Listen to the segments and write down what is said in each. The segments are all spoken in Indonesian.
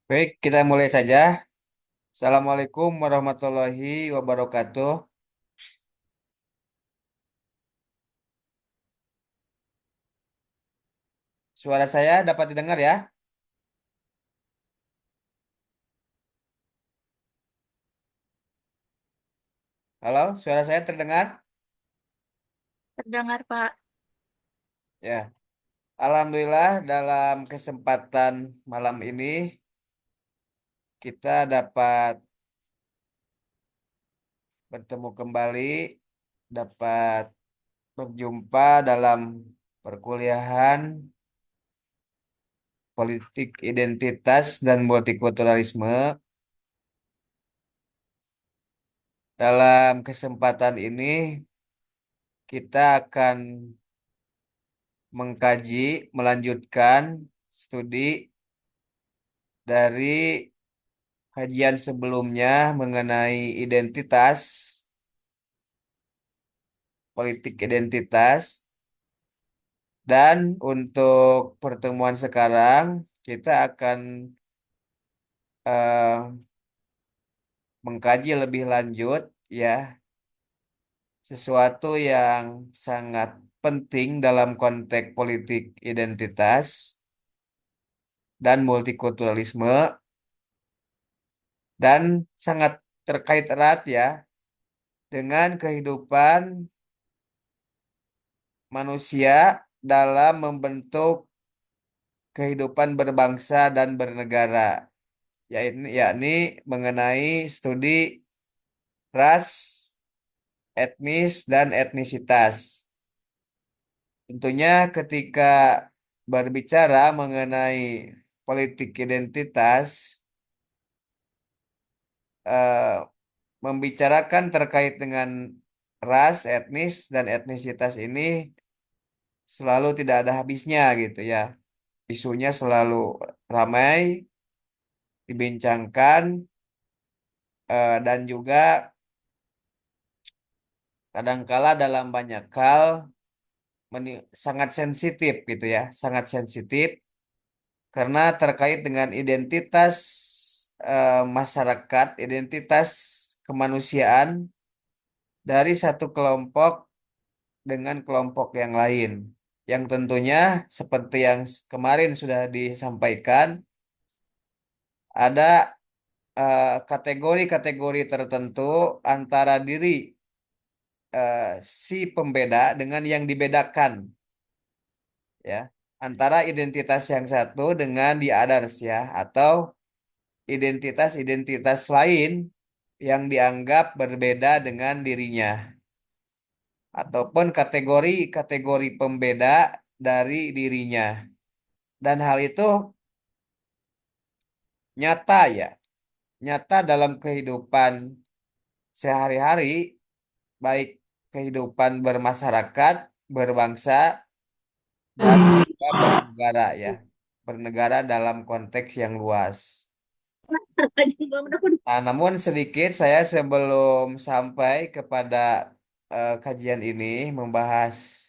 Baik, kita mulai saja. Assalamualaikum warahmatullahi wabarakatuh. Suara saya dapat didengar ya? Halo, suara saya terdengar? Terdengar, Pak. Ya. Alhamdulillah dalam kesempatan malam ini kita dapat bertemu kembali, dapat berjumpa dalam perkuliahan politik identitas dan multikulturalisme. Dalam kesempatan ini kita akan mengkaji, melanjutkan studi dari kajian sebelumnya mengenai identitas, politik identitas, dan untuk pertemuan sekarang kita akan eh, mengkaji lebih lanjut ya sesuatu yang sangat penting dalam konteks politik identitas dan multikulturalisme dan sangat terkait erat ya dengan kehidupan manusia dalam membentuk kehidupan berbangsa dan bernegara, yakni mengenai studi ras, etnis, dan etnisitas. Tentunya ketika berbicara mengenai politik identitas, eh, membicarakan terkait dengan ras, etnis, dan etnisitas ini selalu tidak ada habisnya gitu ya. Isunya selalu ramai, dibincangkan, dan juga kadangkala dalam banyak hal sangat sensitif gitu ya, sangat sensitif karena terkait dengan identitas masyarakat, identitas kemanusiaan dari satu kelompok dengan kelompok yang lain. Yang tentunya seperti yang kemarin sudah disampaikan, ada kategori-kategori tertentu antara diri si pembeda dengan yang dibedakan ya, antara identitas yang satu dengan the others ya, atau identitas-identitas lain yang dianggap berbeda dengan dirinya, ataupun kategori-kategori pembeda dari dirinya. Dan hal itu nyata ya, nyata dalam kehidupan sehari-hari, baik kehidupan bermasyarakat, berbangsa, dan juga bernegara ya, bernegara dalam konteks yang luas. Nah, namun sedikit saya sebelum sampai kepada kajian ini, membahas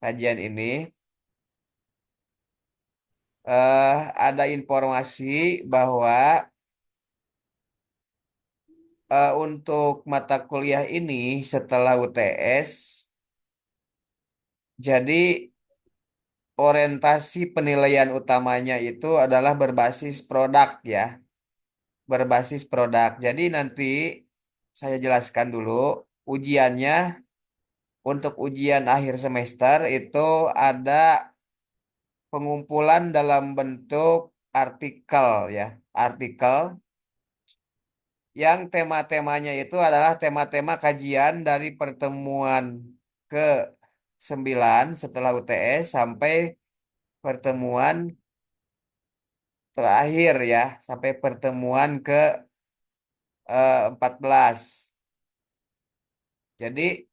kajian ini, ada informasi bahwa untuk mata kuliah ini setelah UTS, jadi orientasi penilaian utamanya itu adalah berbasis produk ya, berbasis produk. Jadi nanti saya jelaskan dulu ujiannya. Untuk ujian akhir semester itu ada pengumpulan dalam bentuk artikel ya, artikel yang tema-temanya itu adalah tema-tema kajian dari pertemuan ke 9 setelah UTS sampai pertemuan terakhir ya, sampai pertemuan ke 14. Jadi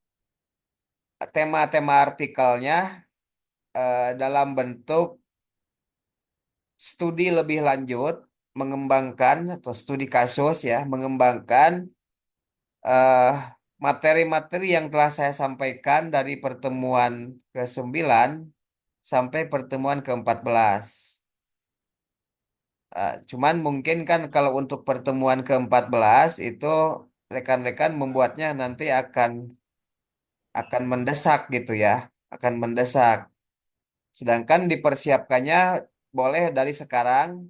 tema-tema artikelnya dalam bentuk studi lebih lanjut, mengembangkan atau studi kasus ya, mengembangkan eh, materi-materi yang telah saya sampaikan dari pertemuan ke-9 sampai pertemuan ke-14. Cuman mungkin kan kalau untuk pertemuan ke-14 itu rekan-rekan membuatnya nanti akan mendesak gitu ya, akan mendesak. Sedangkan dipersiapkannya boleh dari sekarang,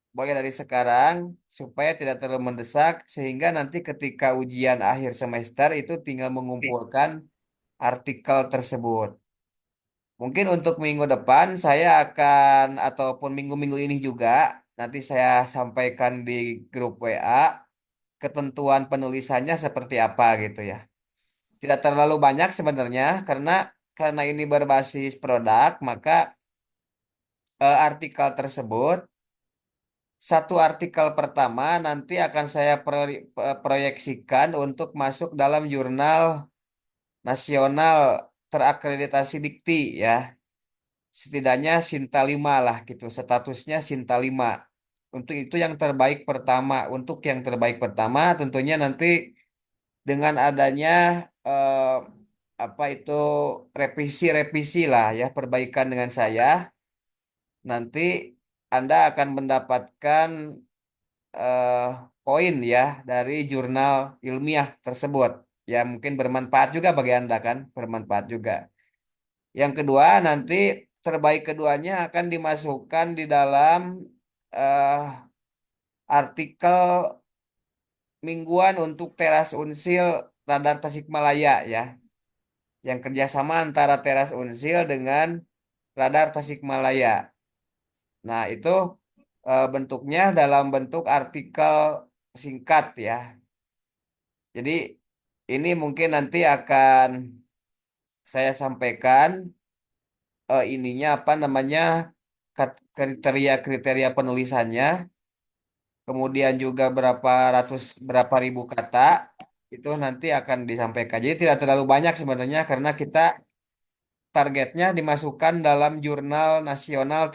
boleh dari sekarang supaya tidak terlalu mendesak sehingga nanti ketika ujian akhir semester itu tinggal Oke. mengumpulkan artikel tersebut. Mungkin untuk minggu depan saya akan ataupun minggu-minggu ini juga nanti saya sampaikan di grup WA ketentuan penulisannya seperti apa gitu ya. Tidak terlalu banyak sebenarnya karena ini berbasis produk, maka artikel tersebut satu artikel pertama nanti akan saya proyeksikan untuk masuk dalam jurnal nasional terakreditasi Dikti ya. Setidaknya Sinta 5 lah gitu. Statusnya Sinta 5. Untuk itu yang terbaik pertama. Untuk yang terbaik pertama tentunya nanti dengan adanya eh, apa itu revisi-revisi lah ya perbaikan dengan saya nanti Anda akan mendapatkan eh, poin ya dari jurnal ilmiah tersebut. Ya mungkin bermanfaat juga bagi Anda kan, bermanfaat juga. Yang kedua nanti terbaik keduanya akan dimasukkan di dalam eh, artikel mingguan untuk Teras Unsil Radar Tasikmalaya ya, yang kerjasama antara Teras Unsil dengan Radar Tasikmalaya. Nah itu bentuknya dalam bentuk artikel singkat ya. Jadi ini mungkin nanti akan saya sampaikan ininya apa namanya kriteria-kriteria penulisannya, kemudian juga berapa ribu kata itu nanti akan disampaikan. Jadi tidak terlalu banyak sebenarnya karena kita targetnya dimasukkan dalam jurnal nasional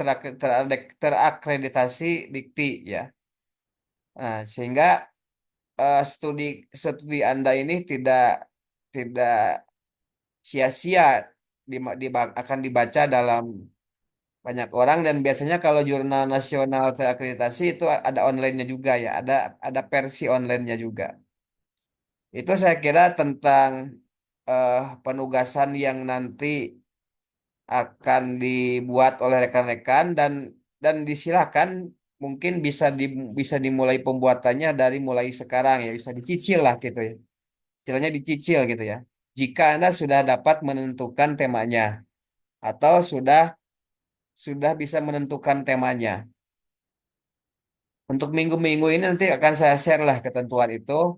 terakreditasi Dikti ya. Nah, sehingga studi studi Anda ini tidak sia-sia akan dibaca dalam banyak orang dan biasanya kalau jurnal nasional terakreditasi itu ada online-nya juga ya, ada versi online-nya juga. Itu saya kira tentang penugasan yang nanti akan dibuat oleh rekan-rekan dan disilakan mungkin bisa dimulai pembuatannya dari mulai sekarang ya, bisa dicicil lah gitu ya. Istilahnya dicicil gitu ya. Jika Anda sudah dapat menentukan temanya atau sudah bisa menentukan temanya. Untuk minggu-minggu ini nanti akan saya share lah ketentuan itu,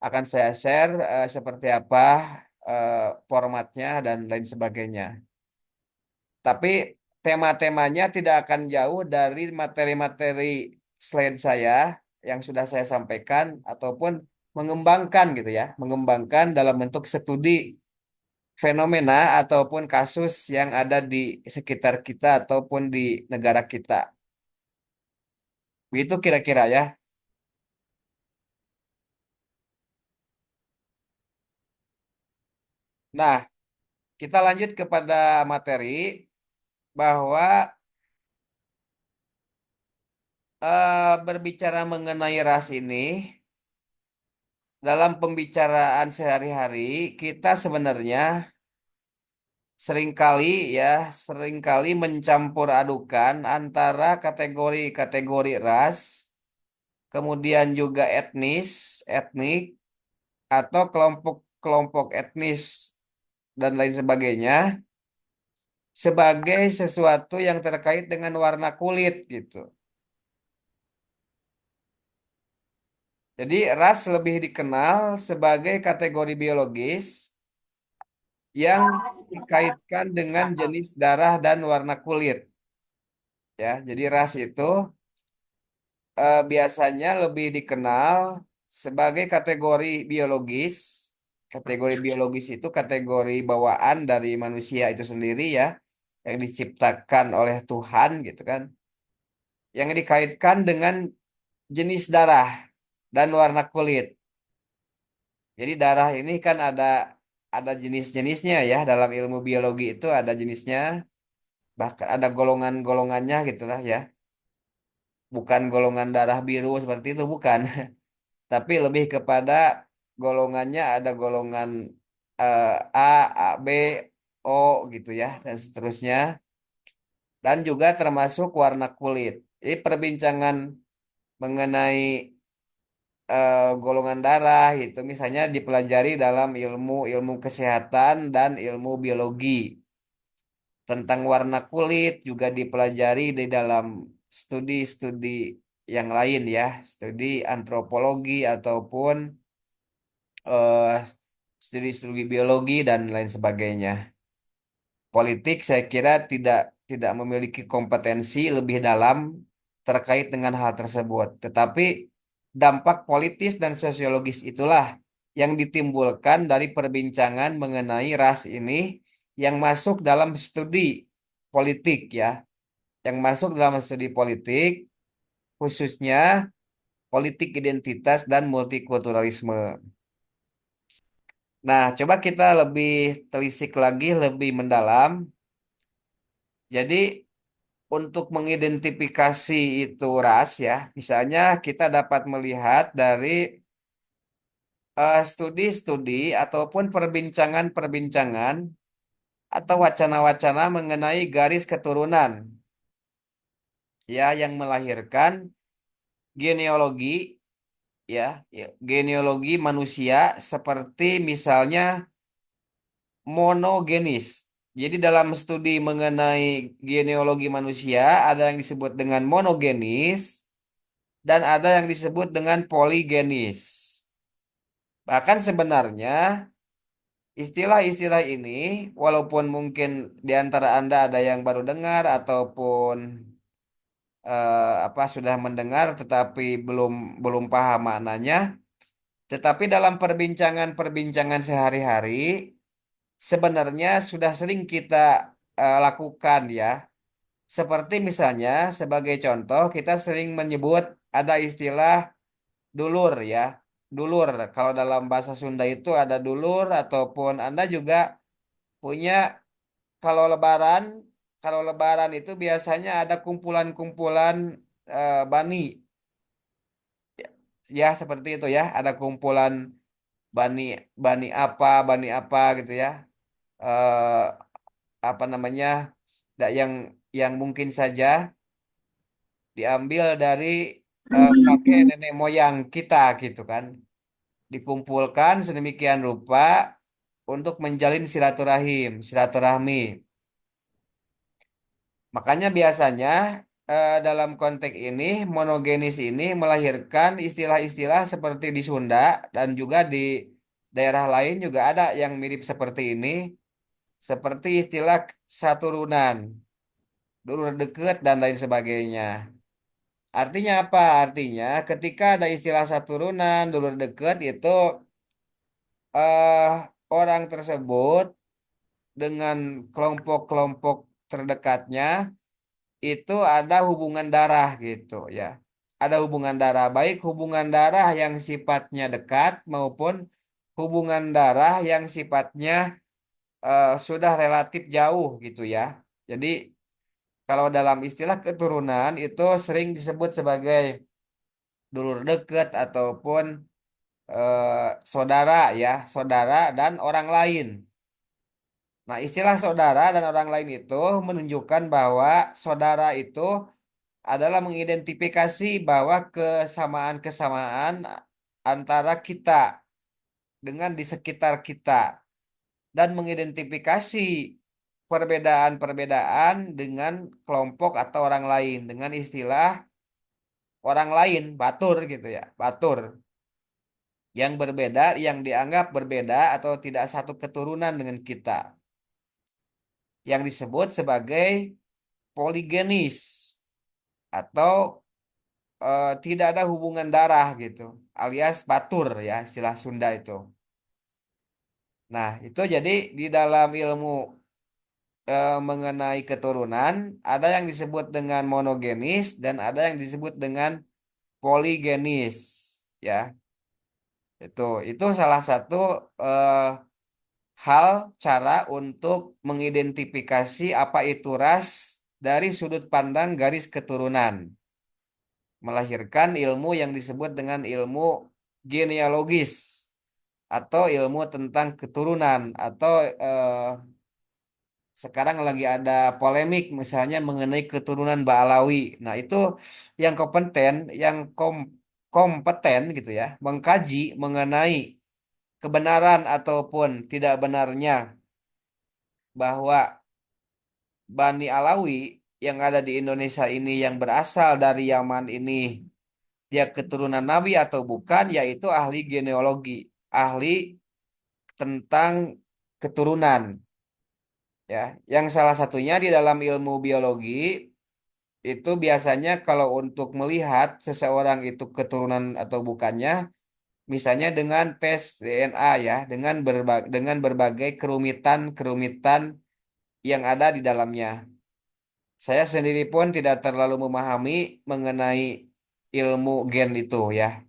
akan saya share seperti apa eh, formatnya dan lain sebagainya. Tapi tema-temanya tidak akan jauh dari materi-materi slide saya yang sudah saya sampaikan ataupun mengembangkan gitu ya, mengembangkan dalam bentuk studi fenomena ataupun kasus yang ada di sekitar kita ataupun di negara kita. Begitu kira-kira ya. Nah, kita lanjut kepada materi bahwa berbicara mengenai ras ini dalam pembicaraan sehari-hari kita sebenarnya seringkali ya seringkali mencampur adukan antara kategori-kategori ras, kemudian juga etnik atau kelompok-kelompok etnis dan lain sebagainya sebagai sesuatu yang terkait dengan warna kulit gitu. Jadi ras lebih dikenal sebagai kategori biologis yang dikaitkan dengan jenis darah dan warna kulit ya. Jadi ras itu biasanya lebih dikenal sebagai kategori biologis. Kategori biologis itu kategori bawaan dari manusia itu sendiri ya, yang diciptakan oleh Tuhan gitu kan, yang dikaitkan dengan jenis darah dan warna kulit. Jadi darah ini kan ada jenis-jenisnya ya, dalam ilmu biologi itu ada jenisnya, bahkan ada golongan-golongannya gitu lah ya. bukan golongan darah biru seperti itu, bukan. Tapi lebih kepada golongannya ada golongan A, AB, O gitu ya, dan seterusnya. Dan juga termasuk warna kulit. Jadi perbincangan mengenai golongan darah itu misalnya dipelajari dalam ilmu kesehatan dan ilmu biologi. Tentang warna kulit juga dipelajari di dalam studi-studi yang lain ya, studi antropologi ataupun eh, studi-studi biologi dan lain sebagainya. Politik saya kira tidak tidak memiliki kompetensi lebih dalam terkait dengan hal tersebut. Tetapi dampak politis dan sosiologis itulah yang ditimbulkan dari perbincangan mengenai ras ini yang masuk dalam studi politik ya, yang masuk dalam studi politik khususnya politik identitas dan multikulturalisme. Nah, coba kita lebih telisik lagi, lebih mendalam. Jadi untuk mengidentifikasi itu ras ya, misalnya kita dapat melihat dari studi-studi ataupun perbincangan-perbincangan atau wacana-wacana mengenai garis keturunan ya yang melahirkan genealogi genealogi manusia seperti misalnya monogenis. Jadi dalam studi mengenai genealogi manusia ada yang disebut dengan monogenis dan ada yang disebut dengan poligenis. Bahkan sebenarnya istilah-istilah ini, walaupun mungkin di antara Anda ada yang baru dengar ataupun apa sudah mendengar tetapi belum belum paham maknanya, tetapi dalam perbincangan-perbincangan sehari-hari sebenarnya sudah sering kita lakukan ya. Seperti misalnya sebagai contoh kita sering menyebut ada istilah dulur ya. Dulur. Kalau dalam bahasa Sunda itu ada dulur ataupun Anda juga punya kalau lebaran, kalau lebaran itu biasanya ada kumpulan-kumpulan bani. Ya, seperti itu ya. Ada kumpulan bani bani apa gitu ya. Eh apa namanya? Yang mungkin saja diambil dari kakek nenek moyang kita gitu kan. Dikumpulkan sedemikian rupa untuk menjalin silaturahmi. Makanya biasanya dalam konteks ini monogenis ini melahirkan istilah-istilah seperti di Sunda dan juga di daerah lain juga ada yang mirip seperti ini, seperti istilah saturunan, dulur deket dan lain sebagainya. Artinya apa? Artinya ketika ada istilah saturunan, dulur deket itu eh orang tersebut dengan kelompok-kelompok terdekatnya itu ada hubungan darah gitu ya. Ada hubungan darah, baik hubungan darah yang sifatnya dekat maupun hubungan darah yang sifatnya sudah relatif jauh gitu ya. Jadi kalau dalam istilah keturunan itu sering disebut sebagai dulur dekat ataupun saudara ya, saudara dan orang lain. Nah, istilah saudara dan orang lain itu menunjukkan bahwa saudara itu adalah mengidentifikasi bahwa kesamaan-kesamaan antara kita dengan di sekitar kita dan mengidentifikasi perbedaan-perbedaan dengan kelompok atau orang lain dengan istilah orang lain batur gitu ya, batur yang berbeda yang dianggap berbeda atau tidak satu keturunan dengan kita yang disebut sebagai poligenis atau tidak ada hubungan darah gitu, alias batur ya istilah Sunda itu. Nah, itu jadi di dalam ilmu mengenai keturunan ada yang disebut dengan monogenis dan ada yang disebut dengan poligenis ya. Itu salah satu eh, hal cara untuk mengidentifikasi apa itu ras dari sudut pandang garis keturunan. melahirkan ilmu yang disebut dengan ilmu genealogis atau ilmu tentang keturunan atau sekarang lagi ada polemik misalnya mengenai keturunan Ba'alawi. Nah, itu yang kompeten, kompeten gitu ya, mengkaji mengenai kebenaran ataupun tidak benarnya bahwa Bani Alawi yang ada di Indonesia ini yang berasal dari Yaman ini dia keturunan Nabi atau bukan, yaitu ahli genealogi, ahli tentang keturunan ya. Yang salah satunya di dalam ilmu biologi itu biasanya kalau untuk melihat seseorang itu keturunan atau bukannya, misalnya dengan tes DNA ya, dengan berbagai kerumitan-kerumitan yang ada di dalamnya. Saya sendiri pun tidak terlalu memahami mengenai ilmu gen itu ya.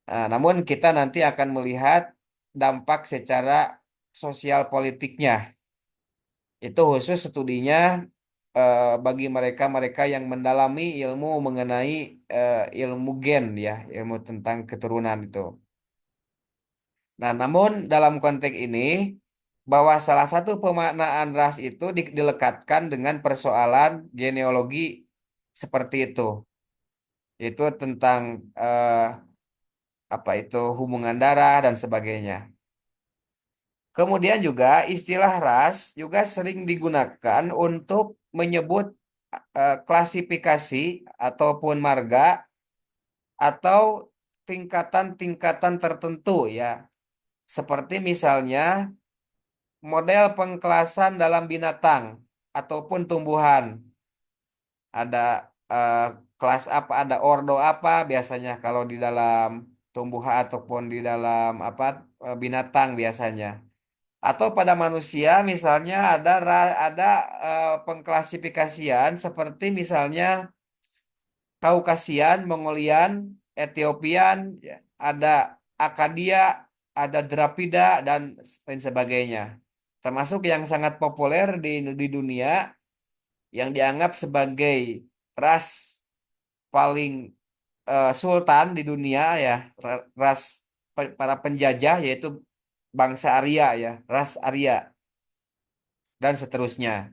Nah, namun kita nanti akan melihat dampak secara sosial politiknya. Itu khusus studinya bagi mereka-mereka yang mendalami ilmu mengenai ilmu gen ya, ilmu tentang keturunan itu. Nah, namun dalam konteks ini bahwa salah satu pemaknaan ras itu dilekatkan dengan persoalan genealogi seperti itu. Itu tentang apa itu hubungan darah dan sebagainya. Kemudian juga istilah ras juga sering digunakan untuk menyebut klasifikasi ataupun marga atau tingkatan-tingkatan tertentu ya. Seperti misalnya model pengkelasan dalam binatang ataupun tumbuhan. Ada eh, kelas apa, ada ordo apa biasanya kalau di dalam tumbuhan ataupun di dalam apa binatang biasanya. Atau pada manusia misalnya ada pengklasifikasian seperti misalnya Kaukasian, Mongolian, Etiopian, ya, ada Akadia, ada Drapida dan lain sebagainya. Termasuk yang sangat populer di dunia yang dianggap sebagai ras paling sultan di dunia ya, ras para penjajah yaitu bangsa Arya ya, ras Arya dan seterusnya.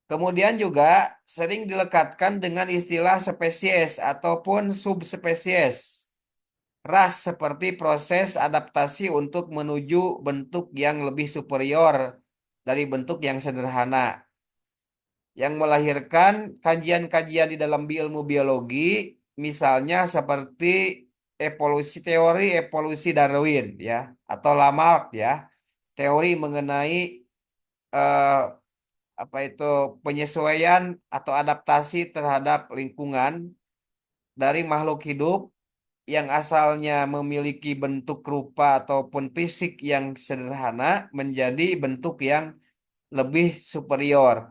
Kemudian juga sering dilekatkan dengan istilah spesies ataupun subspesies. Ras seperti proses adaptasi untuk menuju bentuk yang lebih superior dari bentuk yang sederhana. Yang melahirkan kajian-kajian di dalam ilmu biologi, misalnya seperti teori evolusi Darwin ya, atau Lamarck ya, teori mengenai eh, apa itu penyesuaian atau adaptasi terhadap lingkungan dari makhluk hidup yang asalnya memiliki bentuk rupa ataupun fisik yang sederhana menjadi bentuk yang lebih superior.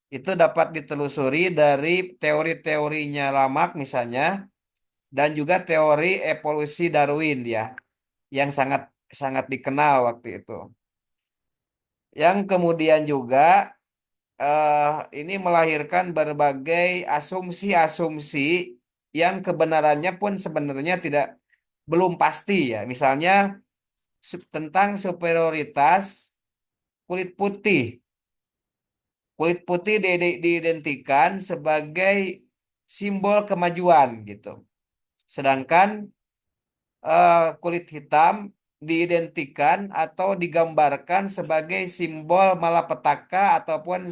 Itu dapat ditelusuri dari teori-teorinya Lamarck misalnya dan juga teori evolusi Darwin ya yang sangat sangat dikenal waktu itu. Yang kemudian juga eh, ini melahirkan berbagai asumsi-asumsi yang kebenarannya pun sebenarnya tidak belum pasti ya. Misalnya tentang superioritas kulit putih. Kulit putih diidentikan sebagai simbol kemajuan gitu. Sedangkan kulit hitam diidentikan atau digambarkan sebagai simbol malapetaka ataupun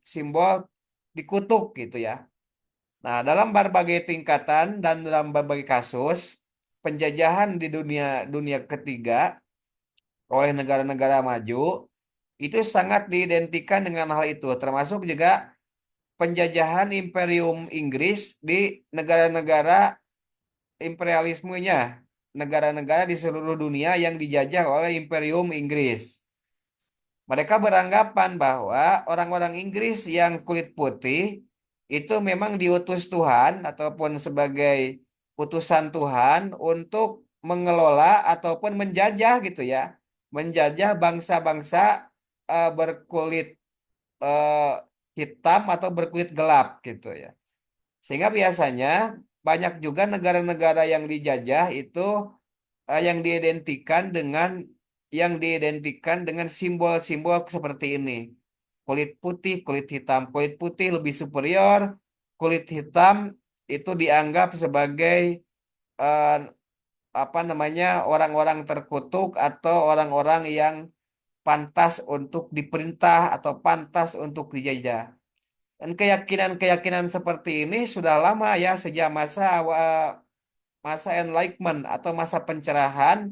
simbol dikutuk gitu ya. Nah, dalam berbagai tingkatan dan dalam berbagai kasus penjajahan di dunia dunia ketiga oleh negara-negara maju itu sangat diidentikan dengan hal itu, termasuk juga penjajahan Imperium Inggris di negara-negara imperialismenya, negara-negara di seluruh dunia yang dijajah oleh Imperium Inggris. Mereka beranggapan bahwa orang-orang Inggris yang kulit putih itu memang diutus Tuhan ataupun sebagai utusan Tuhan untuk mengelola ataupun menjajah gitu ya, menjajah bangsa-bangsa berkulit eh, hitam atau berkulit gelap gitu ya. Sehingga biasanya banyak juga negara-negara yang dijajah itu yang diidentikan dengan simbol-simbol seperti ini. Kulit putih, kulit hitam. Kulit putih lebih superior, kulit hitam itu dianggap sebagai eh, apa namanya orang-orang terkutuk atau orang-orang yang pantas untuk diperintah atau pantas untuk dijajah. Dan keyakinan-keyakinan seperti ini sudah lama ya sejak masa Enlightenment atau masa pencerahan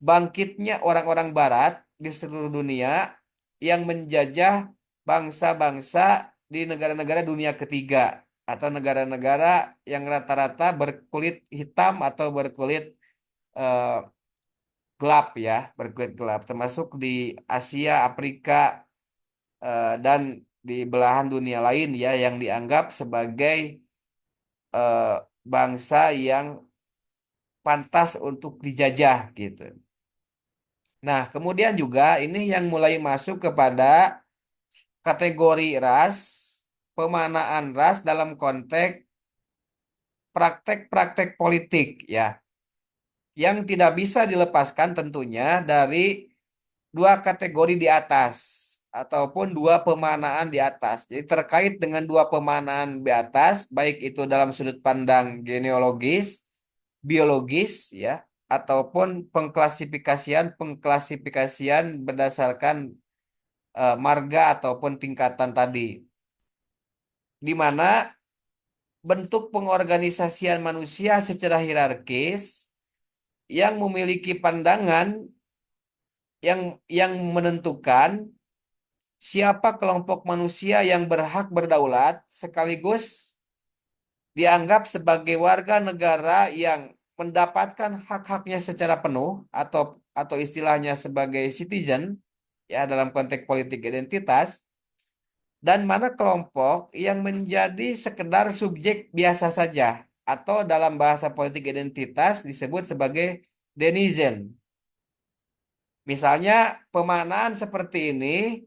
bangkitnya orang-orang Barat di seluruh dunia yang menjajah bangsa-bangsa di negara-negara dunia ketiga atau negara-negara yang rata-rata berkulit hitam atau berkulit eh, gelap ya, berkulit gelap, termasuk di Asia, Afrika, dan di belahan dunia lain ya yang dianggap sebagai eh, bangsa yang pantas untuk dijajah gitu. Nah, kemudian juga ini yang mulai masuk kepada kategori ras, pemanaan ras dalam konteks praktek-praktek politik ya, yang tidak bisa dilepaskan tentunya dari dua kategori di atas ataupun dua pemanaan di atas. Jadi terkait dengan dua pemanaan di atas, baik itu dalam sudut pandang genealogis, biologis ya, ataupun pengklasifikasian berdasarkan marga ataupun tingkatan tadi, di mana bentuk pengorganisasian manusia secara hierarkis yang memiliki pandangan yang menentukan siapa kelompok manusia yang berhak berdaulat sekaligus dianggap sebagai warga negara yang mendapatkan hak-haknya secara penuh atau istilahnya sebagai citizen ya dalam konteks politik identitas, dan mana kelompok yang menjadi sekedar subjek biasa saja atau dalam bahasa politik identitas disebut sebagai denizen. Misalnya pemanaan seperti ini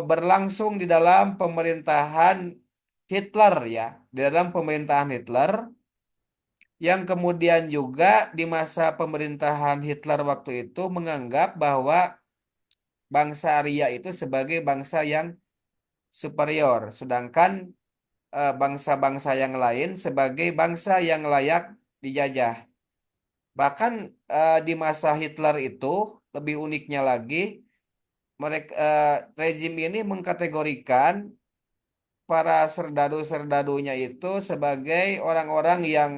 berlangsung di dalam pemerintahan Hitler ya, di dalam pemerintahan Hitler yang kemudian juga di masa pemerintahan Hitler waktu itu menganggap bahwa bangsa Arya itu sebagai bangsa yang superior, sedangkan bangsa-bangsa yang lain sebagai bangsa yang layak dijajah. Bahkan di masa Hitler itu lebih uniknya lagi, rezim ini mengkategorikan para serdadu-serdadunya itu sebagai orang-orang yang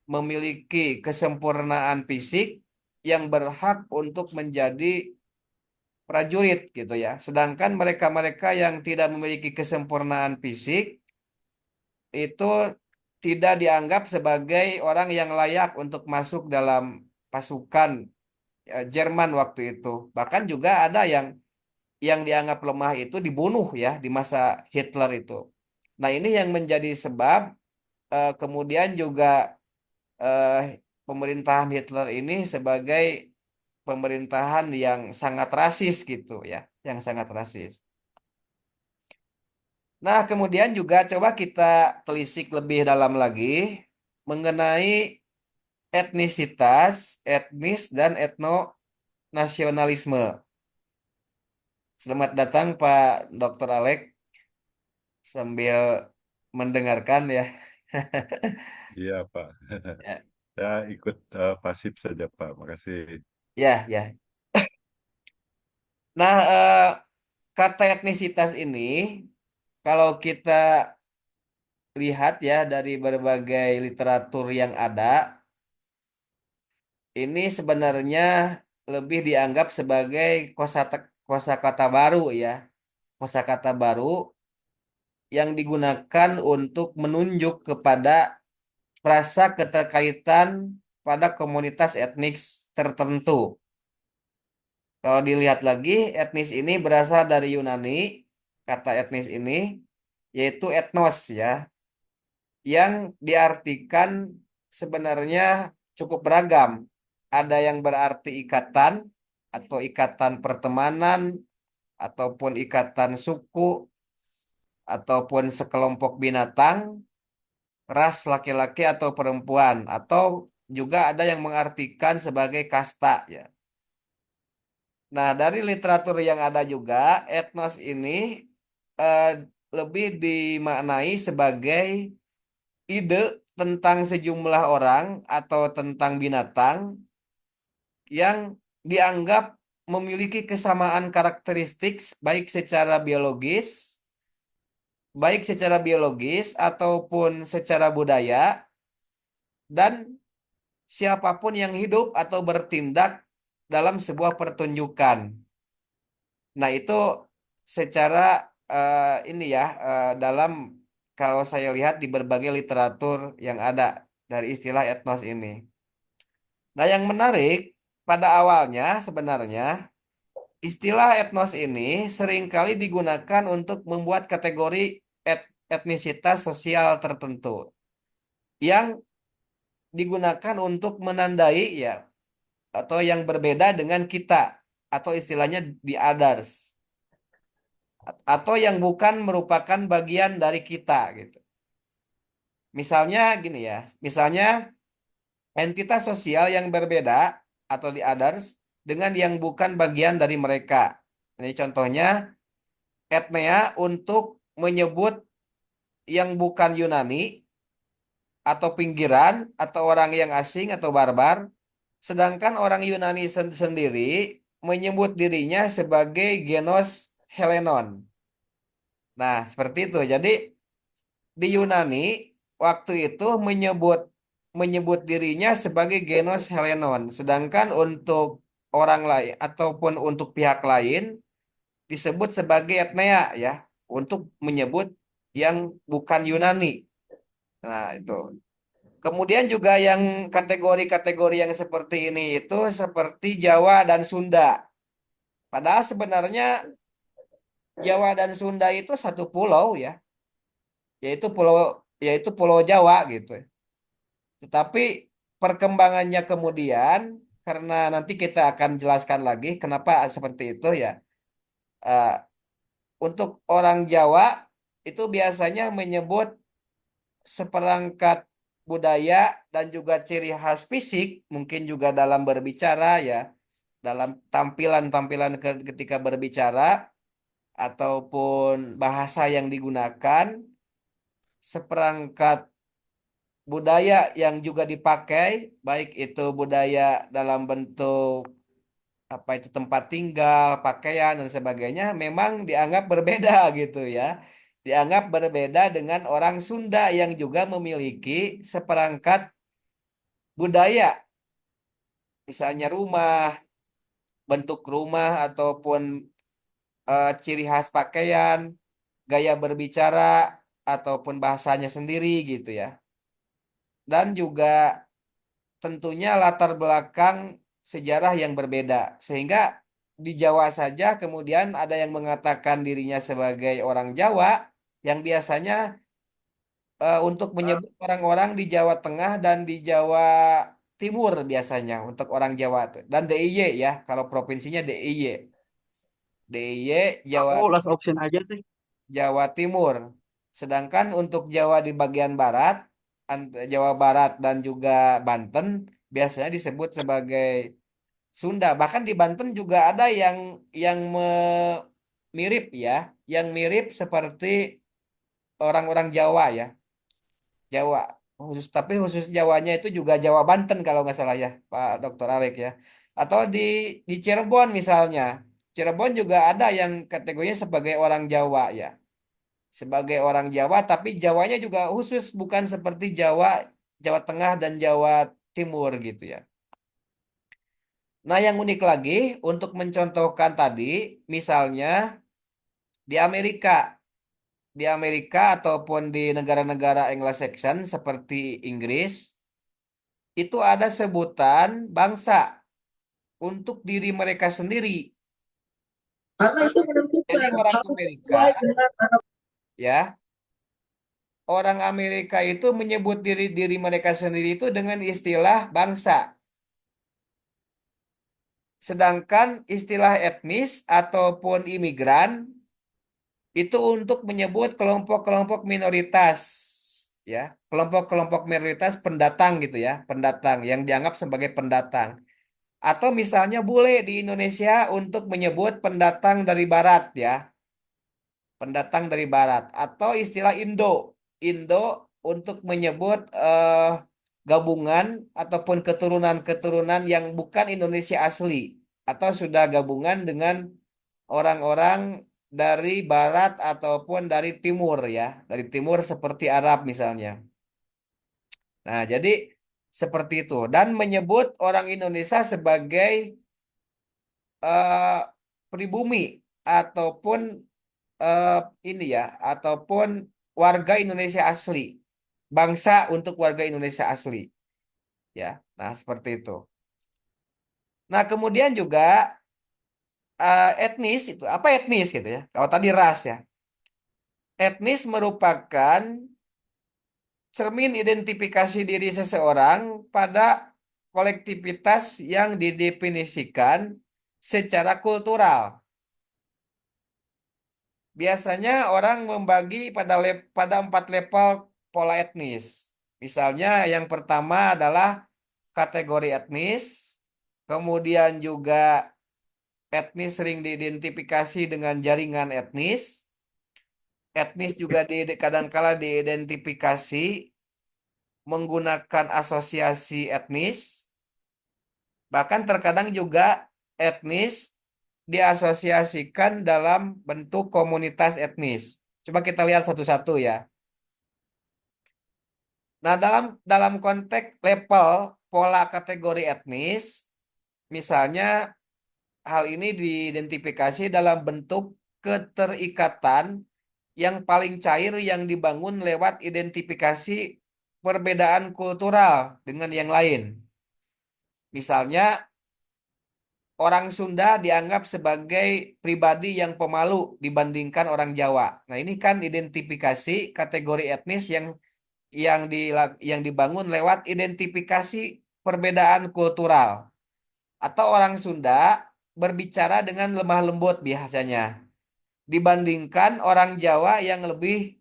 memiliki kesempurnaan fisik yang berhak untuk menjadi prajurit gitu ya. Sedangkan mereka-mereka yang tidak memiliki kesempurnaan fisik itu tidak dianggap sebagai orang yang layak untuk masuk dalam pasukan Jerman waktu itu. Bahkan juga ada yang dianggap lemah itu dibunuh ya di masa Hitler itu. Nah, ini yang menjadi sebab kemudian juga eh, pemerintahan Hitler ini sebagai pemerintahan yang sangat rasis gitu ya, yang sangat rasis. Nah, kemudian juga coba kita telisik lebih dalam lagi mengenai etnisitas, etnis, dan etnonasionalisme. Selamat datang Pak Dr. Alek sambil mendengarkan ya. Iya, Pak. Ya, Saya ikut pasif saja, Pak. Makasih. ya. Ya. Nah, kata etnisitas ini kalau kita lihat ya dari berbagai literatur yang ada, ini sebenarnya lebih dianggap sebagai kosakata baru ya. Kosakata baru yang digunakan untuk menunjuk kepada rasa keterkaitan pada komunitas etnis tertentu. Kalau dilihat lagi, etnis ini berasal dari Yunani, kata etnis ini, yaitu etnos ya, yang diartikan sebenarnya cukup beragam. Ada yang berarti ikatan, atau ikatan pertemanan, ataupun ikatan suku, ataupun sekelompok binatang, ras laki-laki atau perempuan, atau juga ada yang mengartikan sebagai kasta ya. Nah, dari literatur yang ada juga, etnos ini eh, lebih dimaknai sebagai ide tentang sejumlah orang atau tentang binatang yang dianggap memiliki kesamaan karakteristik baik secara biologis ataupun secara budaya, dan siapapun yang hidup atau bertindak dalam sebuah pertunjukan. Nah, itu secara ini ya, dalam kalau saya lihat di berbagai literatur yang ada dari istilah etnos ini. Nah, yang menarik pada awalnya sebenarnya istilah etnos ini seringkali digunakan untuk membuat kategori etnisitas sosial tertentu yang digunakan untuk menandai ya atau yang berbeda dengan kita atau istilahnya the others atau yang bukan merupakan bagian dari kita gitu. Misalnya gini ya, misalnya entitas sosial yang berbeda atau the others dengan yang bukan bagian dari mereka. Ini contohnya etnia untuk menyebut yang bukan Yunani atau pinggiran atau orang yang asing atau barbar, sedangkan orang Yunani sendiri menyebut dirinya sebagai genos Helenon. Nah, seperti itu. Jadi di Yunani waktu itu menyebut dirinya sebagai genos Helenon, sedangkan untuk orang lain ataupun untuk pihak lain disebut sebagai etnia ya, untuk menyebut yang bukan Yunani. Nah, itu. Kemudian juga yang kategori-kategori yang seperti ini itu seperti Jawa dan Sunda. Padahal sebenarnya Jawa dan Sunda itu satu pulau ya, yaitu pulau yaitu Pulau Jawa gitu. Tetapi perkembangannya kemudian karena nanti kita akan jelaskan lagi kenapa seperti itu ya. Eh, untuk orang Jawa itu biasanya menyebut seperangkat budaya dan juga ciri khas fisik, mungkin juga dalam berbicara ya, dalam tampilan-tampilan ketika berbicara ataupun bahasa yang digunakan, seperangkat budaya yang juga dipakai, baik itu budaya dalam bentuk apa itu tempat tinggal, pakaian dan sebagainya, memang dianggap berbeda gitu ya. Dianggap berbeda dengan orang Sunda yang juga memiliki seperangkat budaya, misalnya rumah, bentuk rumah ataupun ciri khas pakaian, gaya berbicara ataupun bahasanya sendiri gitu ya. Dan juga tentunya latar belakang sejarah yang berbeda. Sehingga di Jawa saja kemudian ada yang mengatakan dirinya sebagai orang Jawa yang biasanya untuk menyebut orang-orang di Jawa Tengah dan di Jawa Timur biasanya untuk orang Jawa tuh. Dan DIY ya, kalau provinsinya DIY. DIY Aku Jawa last option aja teh. Jawa Timur. Sedangkan untuk Jawa di bagian barat, Jawa Barat dan juga Banten biasanya disebut sebagai Sunda. Bahkan di Banten juga ada yang mirip ya, yang mirip seperti orang-orang Jawa ya. Jawa khusus tapi khusus Jawanya itu juga Jawa Banten kalau nggak salah ya Pak Dokter Alek ya, atau di Cirebon misalnya, Cirebon juga ada yang kategorinya sebagai orang Jawa ya, sebagai orang Jawa tapi Jawanya juga khusus bukan seperti Jawa Jawa Tengah dan Jawa Timur gitu ya. Nah, yang unik lagi untuk mencontohkan tadi, misalnya di Amerika ataupun di negara-negara Anglo-Saxon seperti Inggris itu ada sebutan bangsa untuk diri mereka sendiri. Karena itu Jadi menentukan orang harus Amerika, sesuai dengan ya, orang Amerika itu menyebut diri diri mereka sendiri itu dengan istilah bangsa. Sedangkan istilah etnis ataupun imigran itu untuk menyebut kelompok-kelompok minoritas ya, kelompok-kelompok minoritas pendatang gitu ya, pendatang yang dianggap sebagai pendatang. Atau misalnya bule di Indonesia untuk menyebut pendatang dari barat ya, pendatang dari barat. Atau istilah Indo, Indo untuk menyebut gabungan ataupun keturunan-keturunan yang bukan Indonesia asli atau sudah gabungan dengan orang-orang dari barat ataupun dari timur ya, dari timur seperti Arab misalnya. Nah, jadi seperti itu dan menyebut orang Indonesia sebagai eh, pribumi ataupun eh, ini ya, ataupun warga Indonesia asli, bangsa untuk warga Indonesia asli, ya. Nah, seperti itu. Nah, kemudian juga etnis itu apa etnis gitu ya? Kalau tadi ras ya, etnis merupakan cermin identifikasi diri seseorang pada kolektivitas yang didefinisikan secara kultural. Biasanya orang membagi pada 4 level pola etnis. Misalnya yang pertama adalah kategori etnis, kemudian juga etnis sering diidentifikasi dengan jaringan etnis, etnis juga kadangkala diidentifikasi menggunakan asosiasi etnis, bahkan terkadang juga etnis diasosiasikan dalam bentuk komunitas etnis. Coba kita lihat satu-satu ya. Nah, dalam konteks level pola kategori etnis, misalnya hal ini diidentifikasi dalam bentuk keterikatan yang paling cair yang dibangun lewat identifikasi perbedaan kultural dengan yang lain. Misalnya, orang Sunda dianggap sebagai pribadi yang pemalu dibandingkan orang Jawa. Nah, ini kan identifikasi kategori etnis yang dibangun lewat identifikasi perbedaan kultural. Atau orang Sunda berbicara dengan lemah lembut biasanya dibandingkan orang Jawa yang lebih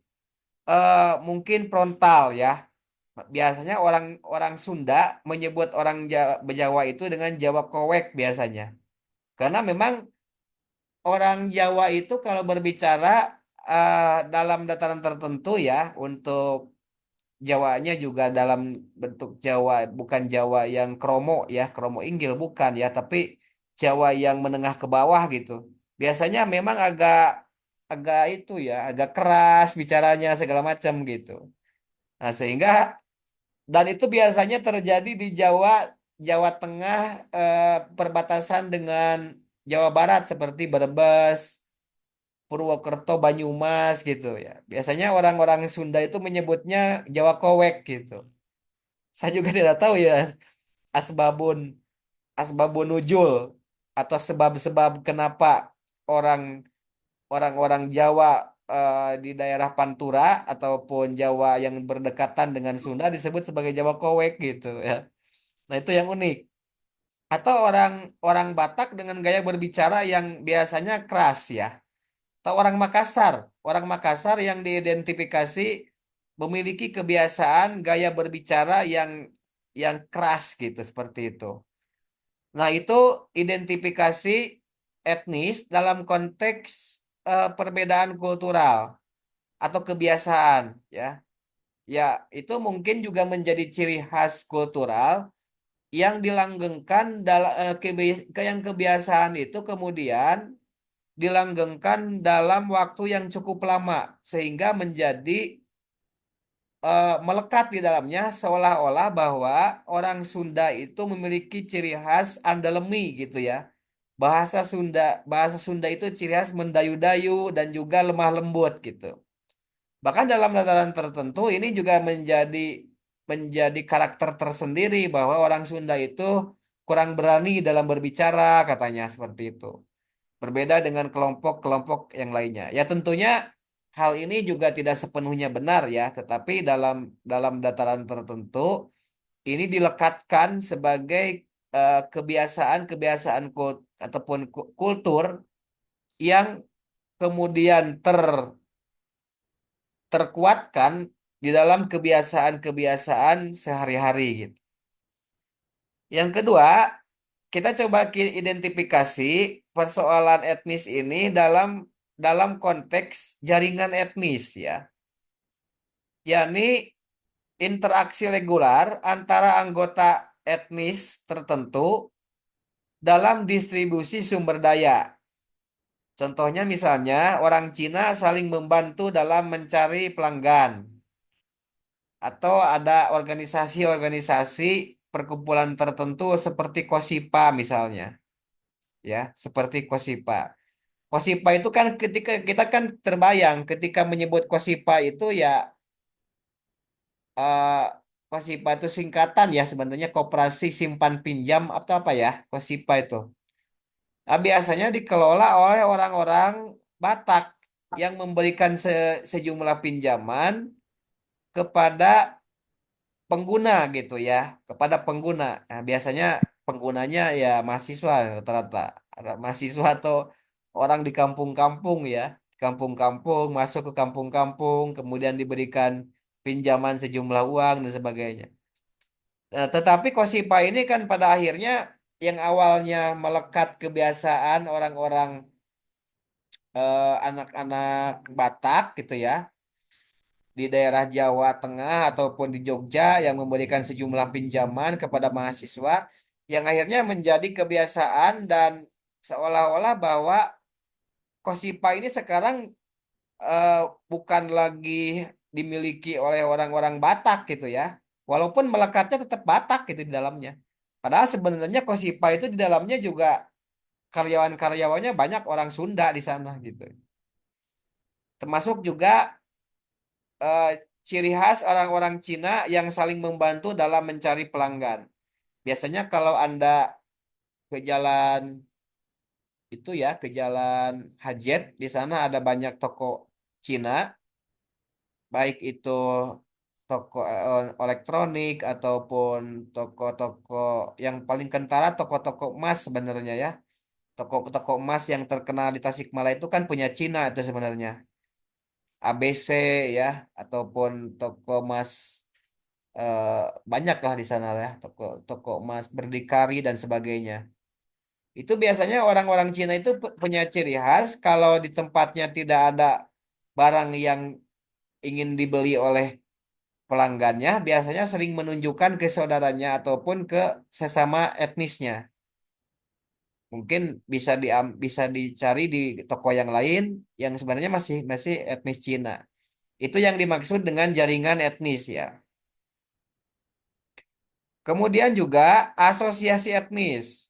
mungkin frontal ya. Biasanya orang orang Sunda menyebut orang Jawa itu dengan Jawa kowek biasanya. Karena memang orang Jawa itu kalau berbicara dalam dataran tertentu ya, untuk Jawanya juga dalam bentuk Jawa, bukan Jawa yang kromo ya, kromo inggil bukan ya, tapi Jawa yang menengah ke bawah gitu. Biasanya memang agak agak itu ya, agak keras bicaranya segala macam gitu. Nah, sehingga dan itu biasanya terjadi di Jawa, Jawa Tengah, perbatasan dengan Jawa Barat seperti Brebes, Purwokerto, Banyumas gitu ya. Biasanya orang-orang Sunda itu menyebutnya Jawa Kowek gitu. Saya juga tidak tahu ya asbabun asbabun nujul atau sebab-sebab kenapa orang orang-orang Jawa di daerah Pantura ataupun Jawa yang berdekatan dengan Sunda disebut sebagai Jawa Kowek gitu ya. Nah, itu yang unik. Atau orang orang Batak dengan gaya berbicara yang biasanya keras ya. Atau orang Makassar yang diidentifikasi memiliki kebiasaan gaya berbicara yang keras gitu seperti itu. Nah, itu identifikasi etnis dalam konteks perbedaan kultural atau kebiasaan ya. Ya, itu mungkin juga menjadi ciri khas kultural yang dilanggengkan dalam yang kebiasaan itu kemudian dilanggengkan dalam waktu yang cukup lama sehingga menjadi melekat di dalamnya seolah-olah bahwa orang Sunda itu memiliki ciri khas andalemi gitu ya. Bahasa Sunda itu ciri khas mendayu-dayu dan juga lemah lembut gitu. Bahkan dalam dataran tertentu ini juga menjadi karakter tersendiri bahwa orang Sunda itu kurang berani dalam berbicara katanya seperti itu. Berbeda dengan kelompok-kelompok yang lainnya. Ya tentunya hal ini juga tidak sepenuhnya benar ya, tetapi dalam dalam dataran tertentu ini dilekatkan sebagai kebiasaan-kebiasaan ataupun kultur yang kemudian terkuatkan di dalam kebiasaan-kebiasaan sehari-hari gitu. Yang kedua, kita coba identifikasi persoalan etnis ini dalam dalam konteks jaringan etnis ya, yakni interaksi regular antara anggota etnis tertentu dalam distribusi sumber daya. Contohnya misalnya orang Cina saling membantu dalam mencari pelanggan atau ada organisasi-organisasi perkumpulan tertentu seperti Kosipa misalnya, ya, seperti Kosipa. Kosipa itu kan ketika kita kan terbayang ketika menyebut Kosipa itu ya eh, Kosipa itu singkatan ya sebenarnya Koperasi Simpan Pinjam atau apa ya Kosipa itu. Nah, biasanya dikelola oleh orang-orang Batak yang memberikan sejumlah pinjaman kepada pengguna gitu ya, kepada pengguna. Nah, biasanya penggunanya ya mahasiswa rata-rata. Ada mahasiswa atau orang di kampung-kampung ya, kampung-kampung masuk ke kampung-kampung, kemudian diberikan pinjaman sejumlah uang dan sebagainya. Nah, tetapi Kosipa ini kan pada akhirnya yang awalnya melekat kebiasaan orang-orang anak-anak Batak gitu ya di daerah Jawa Tengah ataupun di Jogja yang memberikan sejumlah pinjaman kepada mahasiswa yang akhirnya menjadi kebiasaan dan seolah-olah bahwa Kosipa ini sekarang eh, bukan lagi dimiliki oleh orang-orang Batak gitu ya. Walaupun melekatnya tetap Batak gitu di dalamnya. Padahal sebenarnya Kosipa itu di dalamnya juga karyawan-karyawannya banyak orang Sunda di sana gitu. Termasuk juga eh, ciri khas orang-orang Cina yang saling membantu dalam mencari pelanggan. Biasanya kalau Anda ke jalan itu ya, ke jalan Hajet, di sana ada banyak toko Cina, baik itu toko elektronik ataupun toko-toko yang paling kentara toko-toko emas sebenarnya ya. Toko-toko emas yang terkenal di Tasikmalaya itu kan punya Cina itu sebenarnya. ABC ya, ataupun toko emas eh, banyak lah di sana ya toko toko emas berdikari dan sebagainya. Itu biasanya orang-orang Cina itu punya ciri khas kalau di tempatnya tidak ada barang yang ingin dibeli oleh pelanggannya, biasanya sering menunjukkan ke saudaranya ataupun ke sesama etnisnya. Mungkin bisa dicari di toko yang lain yang sebenarnya masih masih etnis Cina. Itu yang dimaksud dengan jaringan etnis ya. Kemudian juga asosiasi etnis.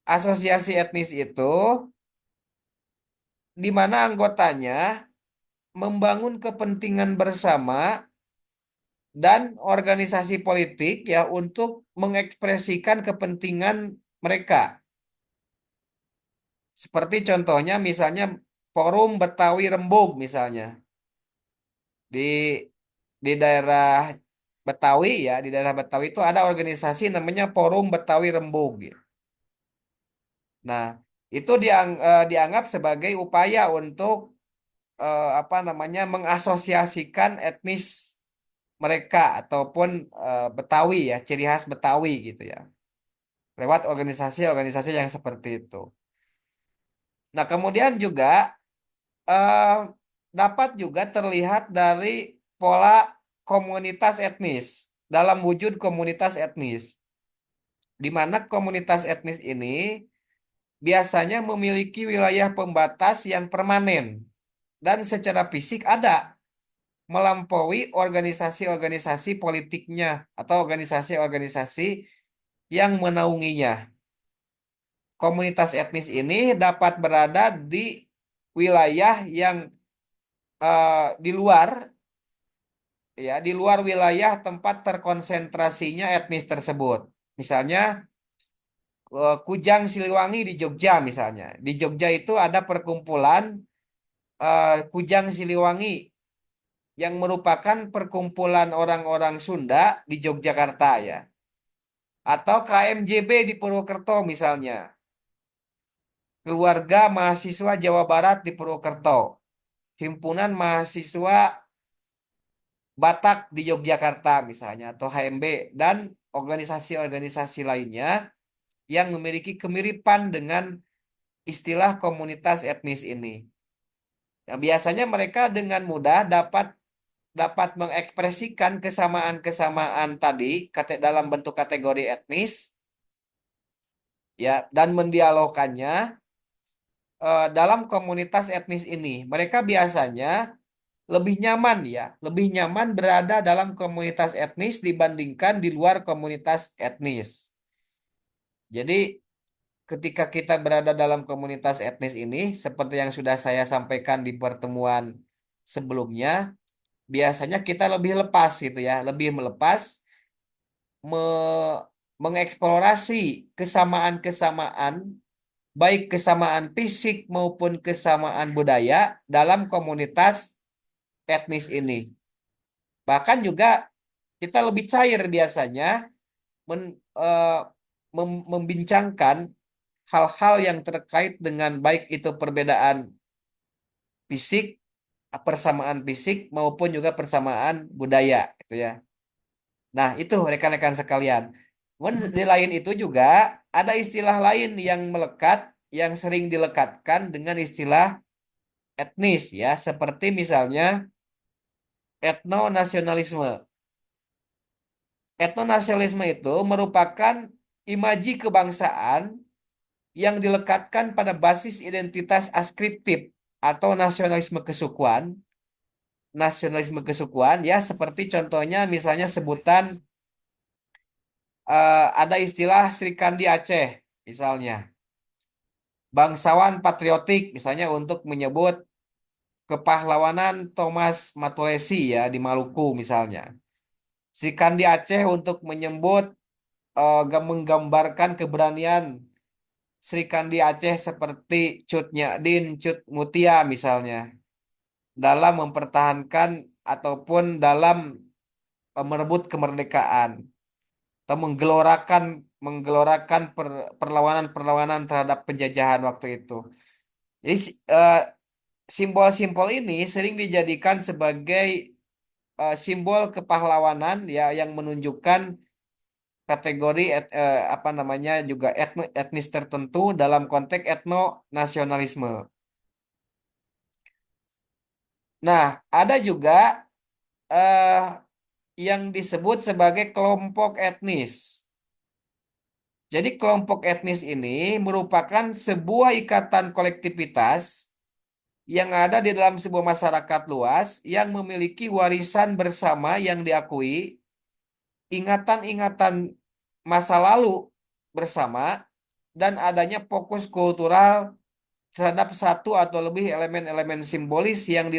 Asosiasi etnis itu di mana anggotanya membangun kepentingan bersama dan organisasi politik ya untuk mengekspresikan kepentingan mereka. Seperti contohnya misalnya Forum Betawi Rembug misalnya di daerah Betawi ya di daerah Betawi itu ada organisasi namanya Forum Betawi Rembug. Ya. Nah itu dianggap sebagai upaya untuk apa namanya mengasosiasikan etnis mereka ataupun Betawi ya, ciri khas Betawi gitu ya, lewat organisasi-organisasi yang seperti itu. Nah, kemudian juga eh, dapat juga terlihat dari pola komunitas etnis dalam wujud komunitas etnis, di mana komunitas etnis ini biasanya memiliki wilayah pembatas yang permanen dan secara fisik ada melampaui organisasi-organisasi politiknya atau organisasi-organisasi yang menaunginya. Komunitas etnis ini dapat berada di wilayah yang di luar ya, di luar wilayah tempat terkonsentrasinya etnis tersebut. Misalnya Kujang Siliwangi di Jogja misalnya. Di Jogja itu ada perkumpulan Kujang Siliwangi yang merupakan perkumpulan orang-orang Sunda di Yogyakarta ya. Atau KMJB di Purwokerto misalnya. Keluarga Mahasiswa Jawa Barat di Purwokerto. Himpunan Mahasiswa Batak di Yogyakarta misalnya atau HMB dan organisasi-organisasi lainnya yang memiliki kemiripan dengan istilah komunitas etnis ini. Ya, biasanya mereka dengan mudah dapat dapat mengekspresikan kesamaan-kesamaan tadi dalam bentuk kategori etnis ya dan mendialogkannya dalam komunitas etnis ini. Mereka biasanya lebih nyaman ya, lebih nyaman berada dalam komunitas etnis dibandingkan di luar komunitas etnis. Jadi ketika kita berada dalam komunitas etnis ini, seperti yang sudah saya sampaikan di pertemuan sebelumnya, biasanya kita lebih lepas gitu ya, lebih melepas mengeksplorasi kesamaan-kesamaan, baik kesamaan fisik maupun kesamaan budaya dalam komunitas etnis ini. Bahkan juga kita lebih cair biasanya men- eh, membincangkan hal-hal yang terkait dengan baik itu perbedaan fisik, persamaan fisik maupun juga persamaan budaya gitu ya. Nah, itu rekan-rekan sekalian. Di lain itu juga ada istilah lain yang melekat, yang sering dilekatkan dengan istilah etnis ya, seperti misalnya etnonasionalisme. Etnonasionalisme itu merupakan imaji kebangsaan yang dilekatkan pada basis identitas askriptif atau nasionalisme kesukuan ya seperti contohnya misalnya sebutan ada istilah Sri Kandi Aceh misalnya bangsawan patriotik misalnya untuk menyebut kepahlawanan Thomas Matulesi ya di Maluku misalnya Sri Kandi Aceh untuk menyebut menggambarkan keberanian Sri Kandi Aceh seperti Cut Nyadin, Cut Mutia misalnya dalam mempertahankan ataupun dalam merebut kemerdekaan atau menggelorakan perlawanan-perlawanan terhadap penjajahan waktu itu. Jadi simbol-simbol ini sering dijadikan sebagai simbol kepahlawanan ya yang menunjukkan kategori apa namanya juga etnis tertentu dalam konteks etno nasionalisme. Nah, ada juga eh, yang disebut sebagai kelompok etnis. Jadi kelompok etnis ini merupakan sebuah ikatan kolektivitas yang ada di dalam sebuah masyarakat luas yang memiliki warisan bersama yang diakui, ingatan-ingatan masa lalu bersama, dan adanya fokus kultural terhadap satu atau lebih elemen-elemen simbolis yang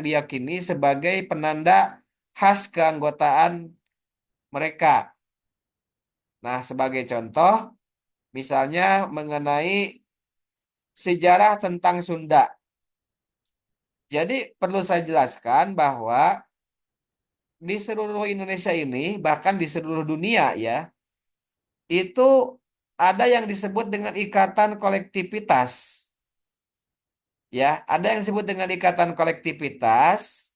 diyakini sebagai penanda khas keanggotaan mereka. Nah, sebagai contoh, misalnya mengenai sejarah tentang Sunda. Jadi perlu saya jelaskan bahwa di seluruh Indonesia ini, bahkan di seluruh dunia ya, itu ada yang disebut dengan ikatan kolektivitas. Ya, ada yang disebut dengan ikatan kolektivitas,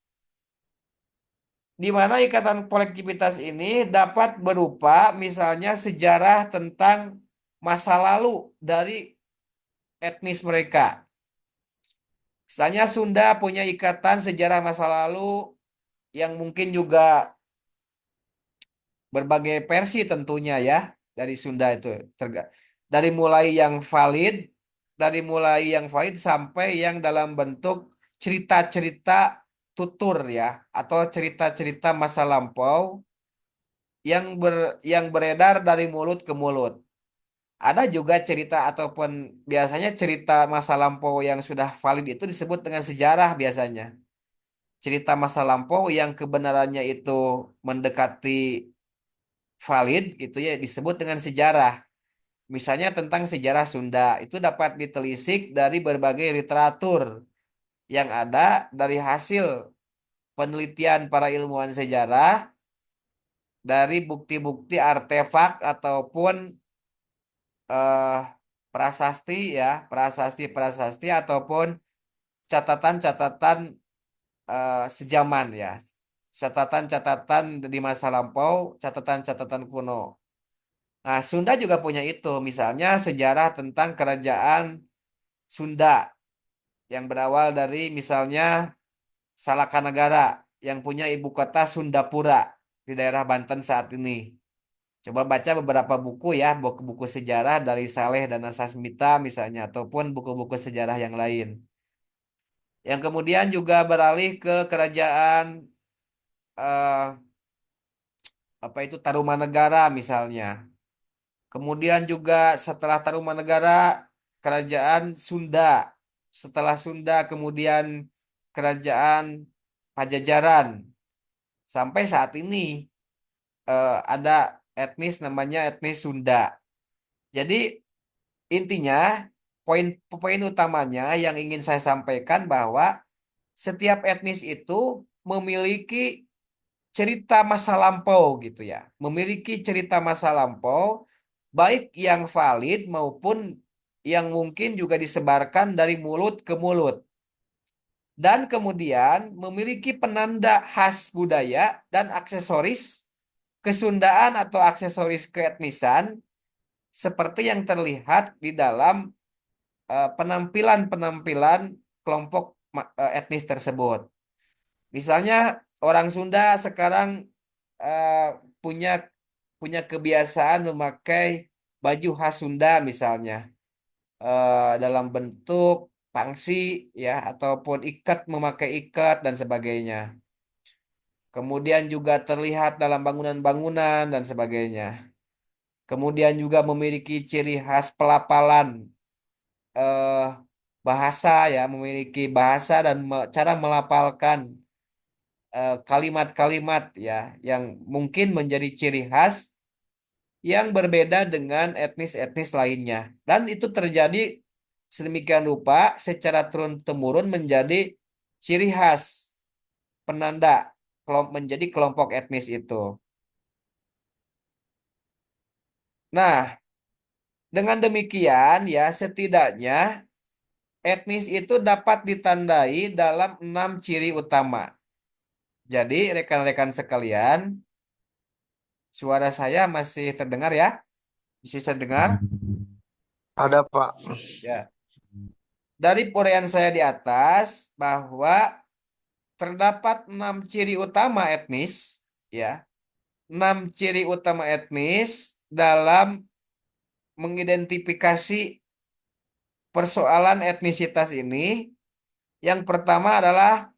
di mana ikatan kolektivitas ini dapat berupa misalnya sejarah tentang masa lalu dari etnis mereka. Misalnya Sunda punya ikatan sejarah masa lalu yang mungkin juga berbagai versi tentunya ya dari Sunda itu Terga- dari mulai yang valid dari mulai yang valid sampai yang dalam bentuk cerita-cerita tutur ya atau cerita-cerita masa lampau yang beredar dari mulut ke mulut. Ada juga cerita ataupun biasanya cerita masa lampau yang sudah valid itu disebut dengan sejarah biasanya. Cerita masa lampau yang kebenarannya itu mendekati valid gitu ya disebut dengan sejarah. Misalnya tentang sejarah Sunda itu dapat ditelisik dari berbagai literatur yang ada dari hasil penelitian para ilmuwan sejarah, dari bukti-bukti artefak ataupun eh, prasasti ya, prasasti-prasasti ataupun catatan-catatan sejaman ya. catatan-catatan di masa lampau, catatan-catatan kuno. Nah, Sunda juga punya itu, misalnya sejarah tentang kerajaan Sunda yang berawal dari misalnya Salakanagara yang punya ibu kota Sundapura di daerah Banten saat ini. Coba baca beberapa buku ya, buku-buku sejarah dari Saleh dan Sasmita misalnya, ataupun buku-buku sejarah yang lain. Yang kemudian juga beralih ke kerajaan eh, apa itu Tarumanegara misalnya. Kemudian juga setelah Tarumanegara, kerajaan Sunda. Setelah Sunda kemudian kerajaan Pajajaran. Sampai saat ini ada etnis namanya etnis Sunda. Jadi intinya poin utamanya yang ingin saya sampaikan bahwa setiap etnis itu memiliki cerita masa lampau gitu ya. Memiliki cerita masa lampau baik yang valid maupun yang mungkin juga disebarkan dari mulut ke mulut. Dan kemudian memiliki penanda khas budaya dan aksesoris kesundaan atau aksesoris keetnisan seperti yang terlihat di dalam penampilan-penampilan kelompok etnis tersebut. Misalnya orang Sunda sekarang eh, punya punya kebiasaan memakai baju khas Sunda misalnya dalam bentuk pangsi ya ataupun ikat memakai ikat dan sebagainya. Kemudian juga terlihat dalam bangunan-bangunan dan sebagainya. Kemudian juga memiliki ciri khas pelapalan eh, bahasa ya, memiliki bahasa dan cara melafalkan kalimat-kalimat ya yang mungkin menjadi ciri khas yang berbeda dengan etnis-etnis lainnya. Dan itu terjadi sedemikian rupa secara turun-temurun menjadi ciri khas penanda menjadi kelompok etnis itu. Nah, dengan demikian ya setidaknya etnis itu dapat ditandai dalam 6 ciri utama. Jadi rekan-rekan sekalian, suara saya masih terdengar ya? Bisa saya dengar? Ada, Pak. Ya. Dari uraian saya di atas bahwa terdapat 6 ciri utama etnis, ya, 6 ciri utama etnis dalam mengidentifikasi persoalan etnisitas ini. Yang pertama adalah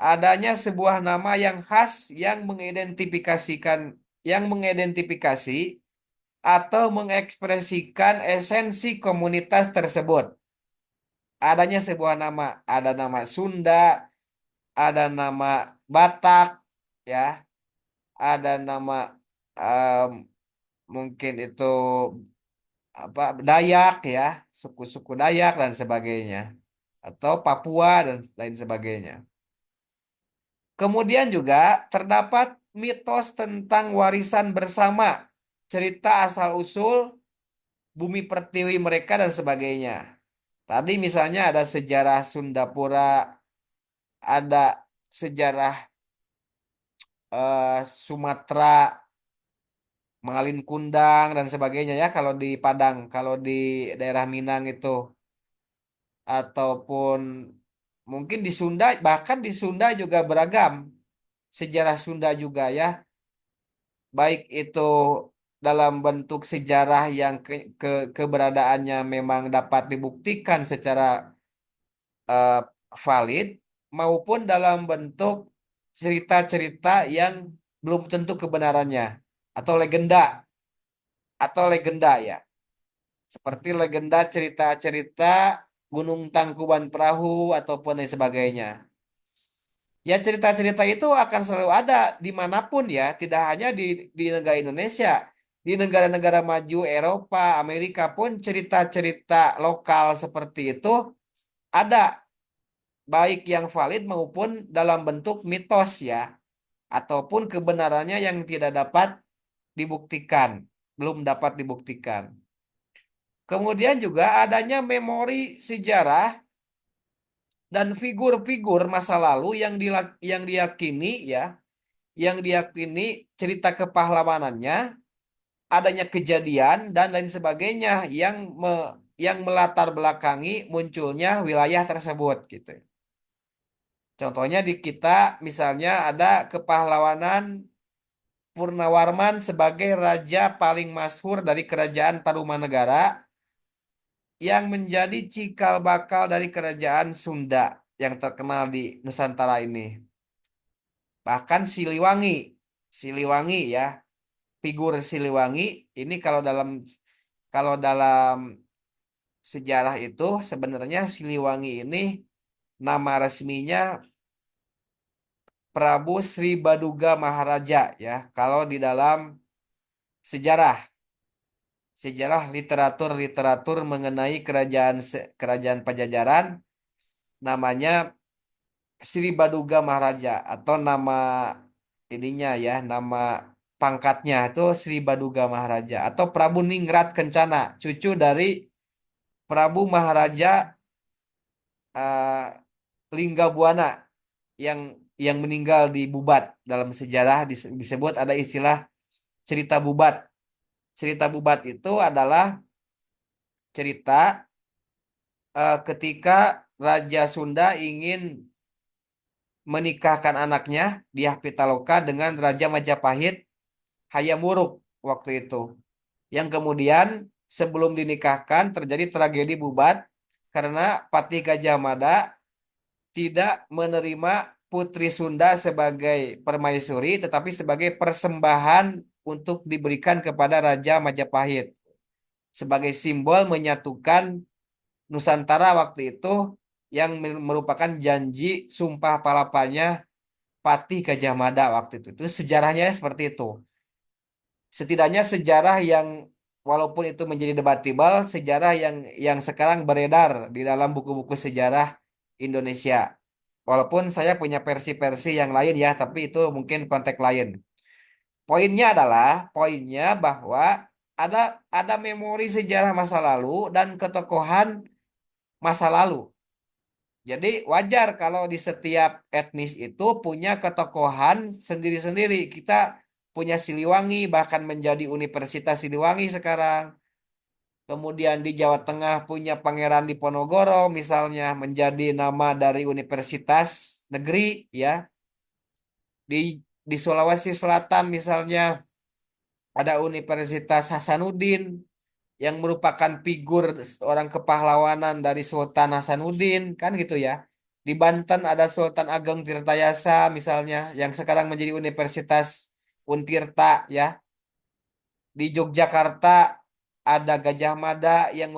adanya sebuah nama yang khas yang mengidentifikasi atau mengekspresikan esensi komunitas tersebut. Adanya sebuah nama, ada nama Sunda, ada nama Batak, ya, ada nama em, mungkin itu apa Dayak ya, suku-suku Dayak dan sebagainya, atau Papua dan lain sebagainya. Kemudian juga terdapat mitos tentang warisan bersama, cerita asal-usul bumi pertiwi mereka dan sebagainya. Tadi misalnya ada sejarah Sundapura, ada sejarah Sumatera, Malin Kundang dan sebagainya ya kalau di Padang, kalau di daerah Minang itu ataupun mungkin di Sunda bahkan di Sunda juga beragam sejarah Sunda juga ya, baik itu dalam bentuk sejarah yang keberadaannya memang dapat dibuktikan secara eh, valid maupun dalam bentuk cerita-cerita yang belum tentu kebenarannya atau legenda ya. Seperti legenda cerita-cerita Gunung Tangkuban Perahu ataupun lain sebagainya. Ya cerita-cerita itu akan selalu ada dimanapun ya, tidak hanya di negara Indonesia. Di negara-negara maju Eropa, Amerika pun cerita-cerita lokal seperti itu ada, baik yang valid maupun dalam bentuk mitos ya, ataupun kebenarannya yang tidak dapat dibuktikan, belum dapat dibuktikan. Kemudian juga adanya memori sejarah dan figur-figur masa lalu yang diyakini ya yang diyakini cerita kepahlawanannya, adanya kejadian dan lain sebagainya yang melatar belakangi munculnya wilayah tersebut gitu. Contohnya di kita misalnya ada kepahlawanan Purnawarman sebagai raja paling masyhur dari kerajaan Tarumanegara yang menjadi cikal bakal dari kerajaan Sunda yang terkenal di Nusantara ini. Bahkan Siliwangi ya, figur Siliwangi ini kalau dalam sejarah itu sebenarnya Siliwangi ini nama resminya Prabu Sri Baduga Maharaja ya. Kalau di dalam sejarah sejarah literatur mengenai kerajaan Pajajaran namanya Sri Baduga Maharaja atau nama ininya ya, nama pangkatnya itu Sri Baduga Maharaja atau Prabu Ningrat Kencana, cucu dari Prabu Maharaja eh, Linggabuana yang yang meninggal di Bubat. Dalam sejarah disebut ada istilah cerita Bubat. Cerita Bubat itu adalah cerita ketika Raja Sunda ingin menikahkan anaknya Dyah Pitaloka dengan Raja Majapahit Hayam Wuruk waktu itu. Yang kemudian sebelum dinikahkan terjadi tragedi Bubat karena Patih Gajah Mada tidak menerima Putri Sunda sebagai permaisuri tetapi sebagai persembahan untuk diberikan kepada Raja Majapahit sebagai simbol menyatukan Nusantara waktu itu yang merupakan janji sumpah palapanya Patih Gajah Mada waktu itu. Itu sejarahnya seperti itu. Setidaknya sejarah yang walaupun itu menjadi debatable, sejarah yang sekarang beredar di dalam buku-buku sejarah Indonesia. Walaupun saya punya versi-versi yang lain ya, tapi itu mungkin konteks lain. Poinnya bahwa ada ada memori sejarah masa lalu dan ketokohan masa lalu. Jadi wajar kalau di setiap etnis itu punya ketokohan sendiri-sendiri. Kita punya Siliwangi, bahkan menjadi Universitas Siliwangi sekarang. Kemudian di Jawa Tengah punya Pangeran Diponegoro misalnya menjadi nama dari universitas negeri ya. Di di Sulawesi Selatan misalnya ada Universitas Hasanuddin yang merupakan figur orang kepahlawanan dari Sultan Hasanuddin kan gitu ya. Di Banten ada Sultan Ageng Tirtayasa misalnya yang sekarang menjadi Universitas Untirta ya. Di Yogyakarta ada Gajah Mada yang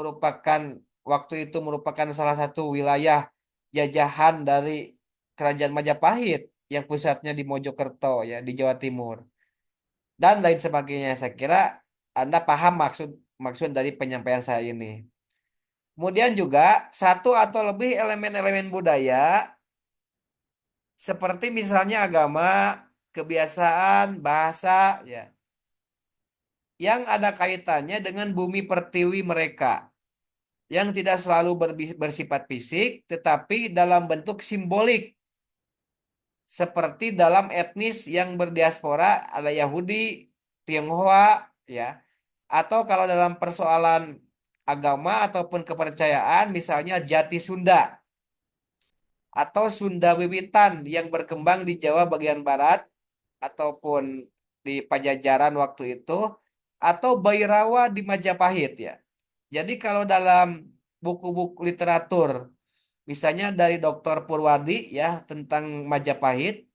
waktu itu merupakan salah satu wilayah jajahan dari Kerajaan Majapahit yang pusatnya di Mojokerto ya di Jawa Timur dan lain sebagainya. Saya kira Anda paham maksud maksud dari penyampaian saya ini. Kemudian juga satu atau lebih elemen-elemen budaya seperti misalnya agama, kebiasaan, bahasa ya yang ada kaitannya dengan bumi pertiwi mereka yang tidak selalu bersifat fisik tetapi dalam bentuk simbolik seperti dalam etnis yang berdiaspora ada Yahudi, Tionghoa ya atau kalau dalam persoalan agama ataupun kepercayaan misalnya Jati Sunda atau Sunda Wiwitan yang berkembang di Jawa bagian barat ataupun di Pajajaran waktu itu atau Bairawa di Majapahit ya. Jadi kalau dalam buku-buku literatur misalnya dari Dr. Purwadi ya tentang Majapahit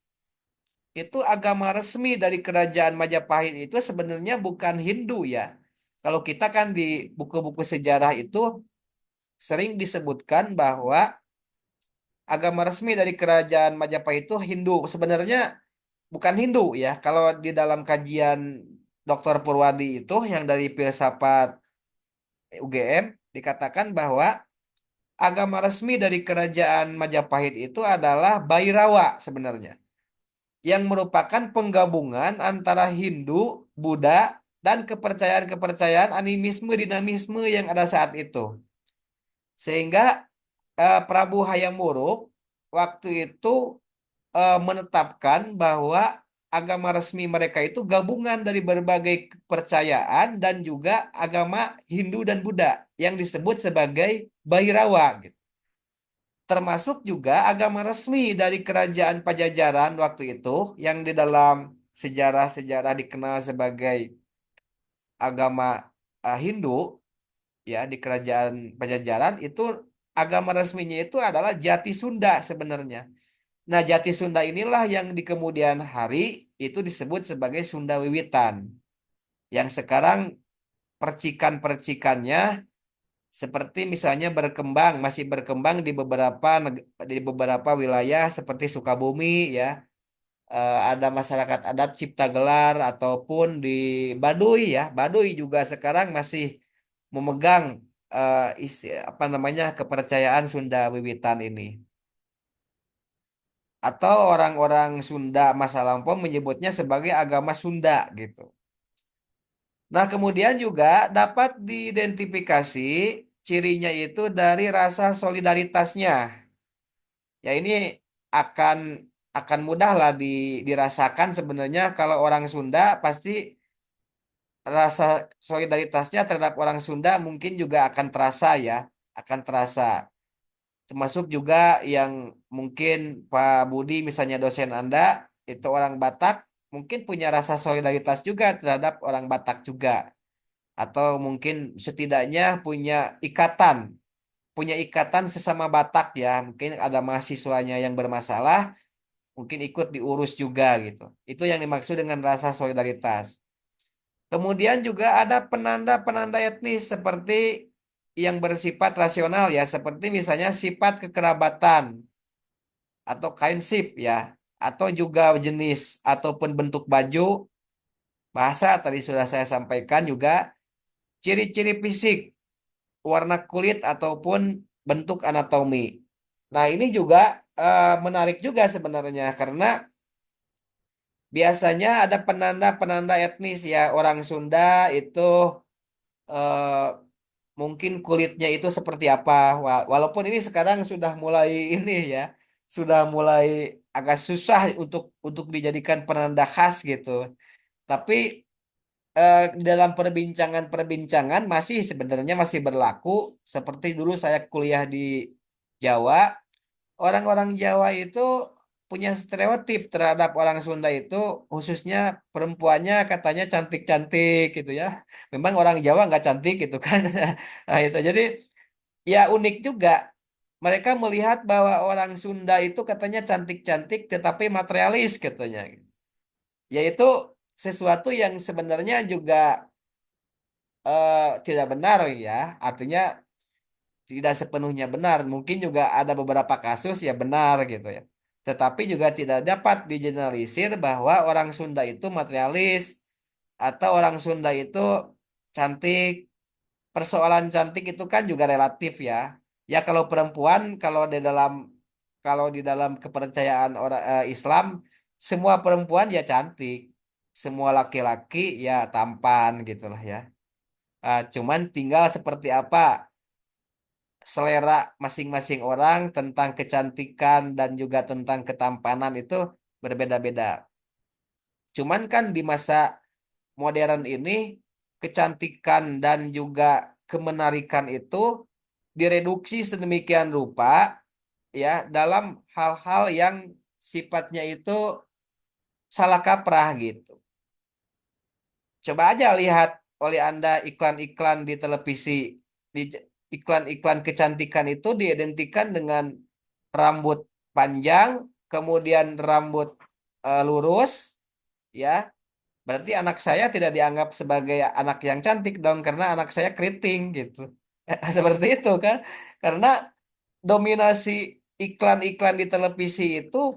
itu agama resmi dari kerajaan Majapahit itu sebenarnya bukan Hindu ya. Kalau kita kan di buku-buku sejarah itu sering disebutkan bahwa agama resmi dari kerajaan Majapahit itu Hindu. Sebenarnya bukan Hindu ya. Kalau di dalam kajian Dr. Purwadi itu yang dari filsafat UGM dikatakan bahwa agama resmi dari kerajaan Majapahit itu adalah Bhairawa sebenarnya. Yang merupakan penggabungan antara Hindu, Buddha, dan kepercayaan-kepercayaan animisme dinamisme yang ada saat itu. Sehingga Prabu Hayam Wuruk waktu itu menetapkan bahwa agama resmi mereka itu gabungan dari berbagai kepercayaan dan juga agama Hindu dan Buddha yang disebut sebagai Bhairawa gitu. Termasuk juga agama resmi dari kerajaan Pajajaran waktu itu yang di dalam sejarah-sejarah dikenal sebagai agama Hindu ya di kerajaan Pajajaran itu agama resminya itu adalah Jati Sunda sebenarnya. Nah, Jati Sunda inilah yang di kemudian hari itu disebut sebagai Sunda Wiwitan. Yang sekarang percikan-percikannya seperti misalnya berkembang, masih berkembang di beberapa wilayah seperti Sukabumi ya. Ada masyarakat adat Cipta Gelar ataupun di Baduy ya. Baduy juga sekarang masih memegang apa namanya kepercayaan Sunda Wiwitan ini. Atau orang-orang Sunda masa lampau menyebutnya sebagai agama Sunda gitu. Nah, kemudian juga dapat diidentifikasi cirinya itu dari rasa solidaritasnya. Ya ini akan mudah lah dirasakan sebenarnya kalau orang Sunda pasti rasa solidaritasnya terhadap orang Sunda mungkin juga akan terasa ya, akan terasa. Termasuk juga yang mungkin Pak Budi misalnya dosen Anda itu orang Batak, mungkin punya rasa solidaritas juga terhadap orang Batak juga. Atau mungkin setidaknya punya ikatan sesama Batak ya. Mungkin ada mahasiswanya yang bermasalah, mungkin ikut diurus juga gitu. Itu yang dimaksud dengan rasa solidaritas. Kemudian juga ada penanda-penanda etnis seperti yang bersifat rasional ya, seperti misalnya sifat kekerabatan atau kinship ya, atau juga jenis ataupun bentuk baju, bahasa tadi sudah saya sampaikan juga, ciri-ciri fisik, warna kulit ataupun bentuk anatomi. Nah, ini juga menarik juga sebenarnya karena biasanya ada penanda-penanda etnis ya, orang Sunda itu eh, mungkin kulitnya itu seperti apa. Walaupun ini sekarang sudah mulai ini ya, sudah mulai agak susah untuk dijadikan penanda khas gitu. Tapi di dalam perbincangan-perbincangan masih sebenarnya masih berlaku seperti dulu saya kuliah di Jawa. Orang-orang Jawa itu punya stereotip terhadap orang Sunda itu khususnya perempuannya katanya cantik-cantik gitu ya. Memang orang Jawa nggak cantik gitu kan. Nah itu jadi ya unik juga. Mereka melihat bahwa orang Sunda itu katanya cantik-cantik tetapi materialis katanya. Yaitu sesuatu yang sebenarnya juga tidak benar ya. Artinya tidak sepenuhnya benar. Mungkin juga ada beberapa kasus ya benar gitu ya. Tetapi juga tidak dapat digeneralisir bahwa orang Sunda itu materialis atau orang Sunda itu cantik. Persoalan cantik itu kan juga relatif ya. Ya kalau perempuan kalau di dalam kepercayaan orang Islam semua perempuan ya cantik, semua laki-laki ya tampan gitulah ya. Cuman tinggal seperti apa selera masing-masing orang tentang kecantikan dan juga tentang ketampanan itu berbeda-beda. Cuman kan di masa modern ini kecantikan dan juga kemenarikan itu direduksi sedemikian rupa ya dalam hal-hal yang sifatnya itu salah kaprah gitu. Coba aja lihat oleh Anda iklan-iklan di televisi, di iklan-iklan kecantikan itu diidentikan dengan rambut panjang, kemudian rambut lurus, ya. Berarti anak saya tidak dianggap sebagai anak yang cantik dong, karena anak saya keriting gitu. Seperti itu kan? Karena dominasi iklan-iklan di televisi itu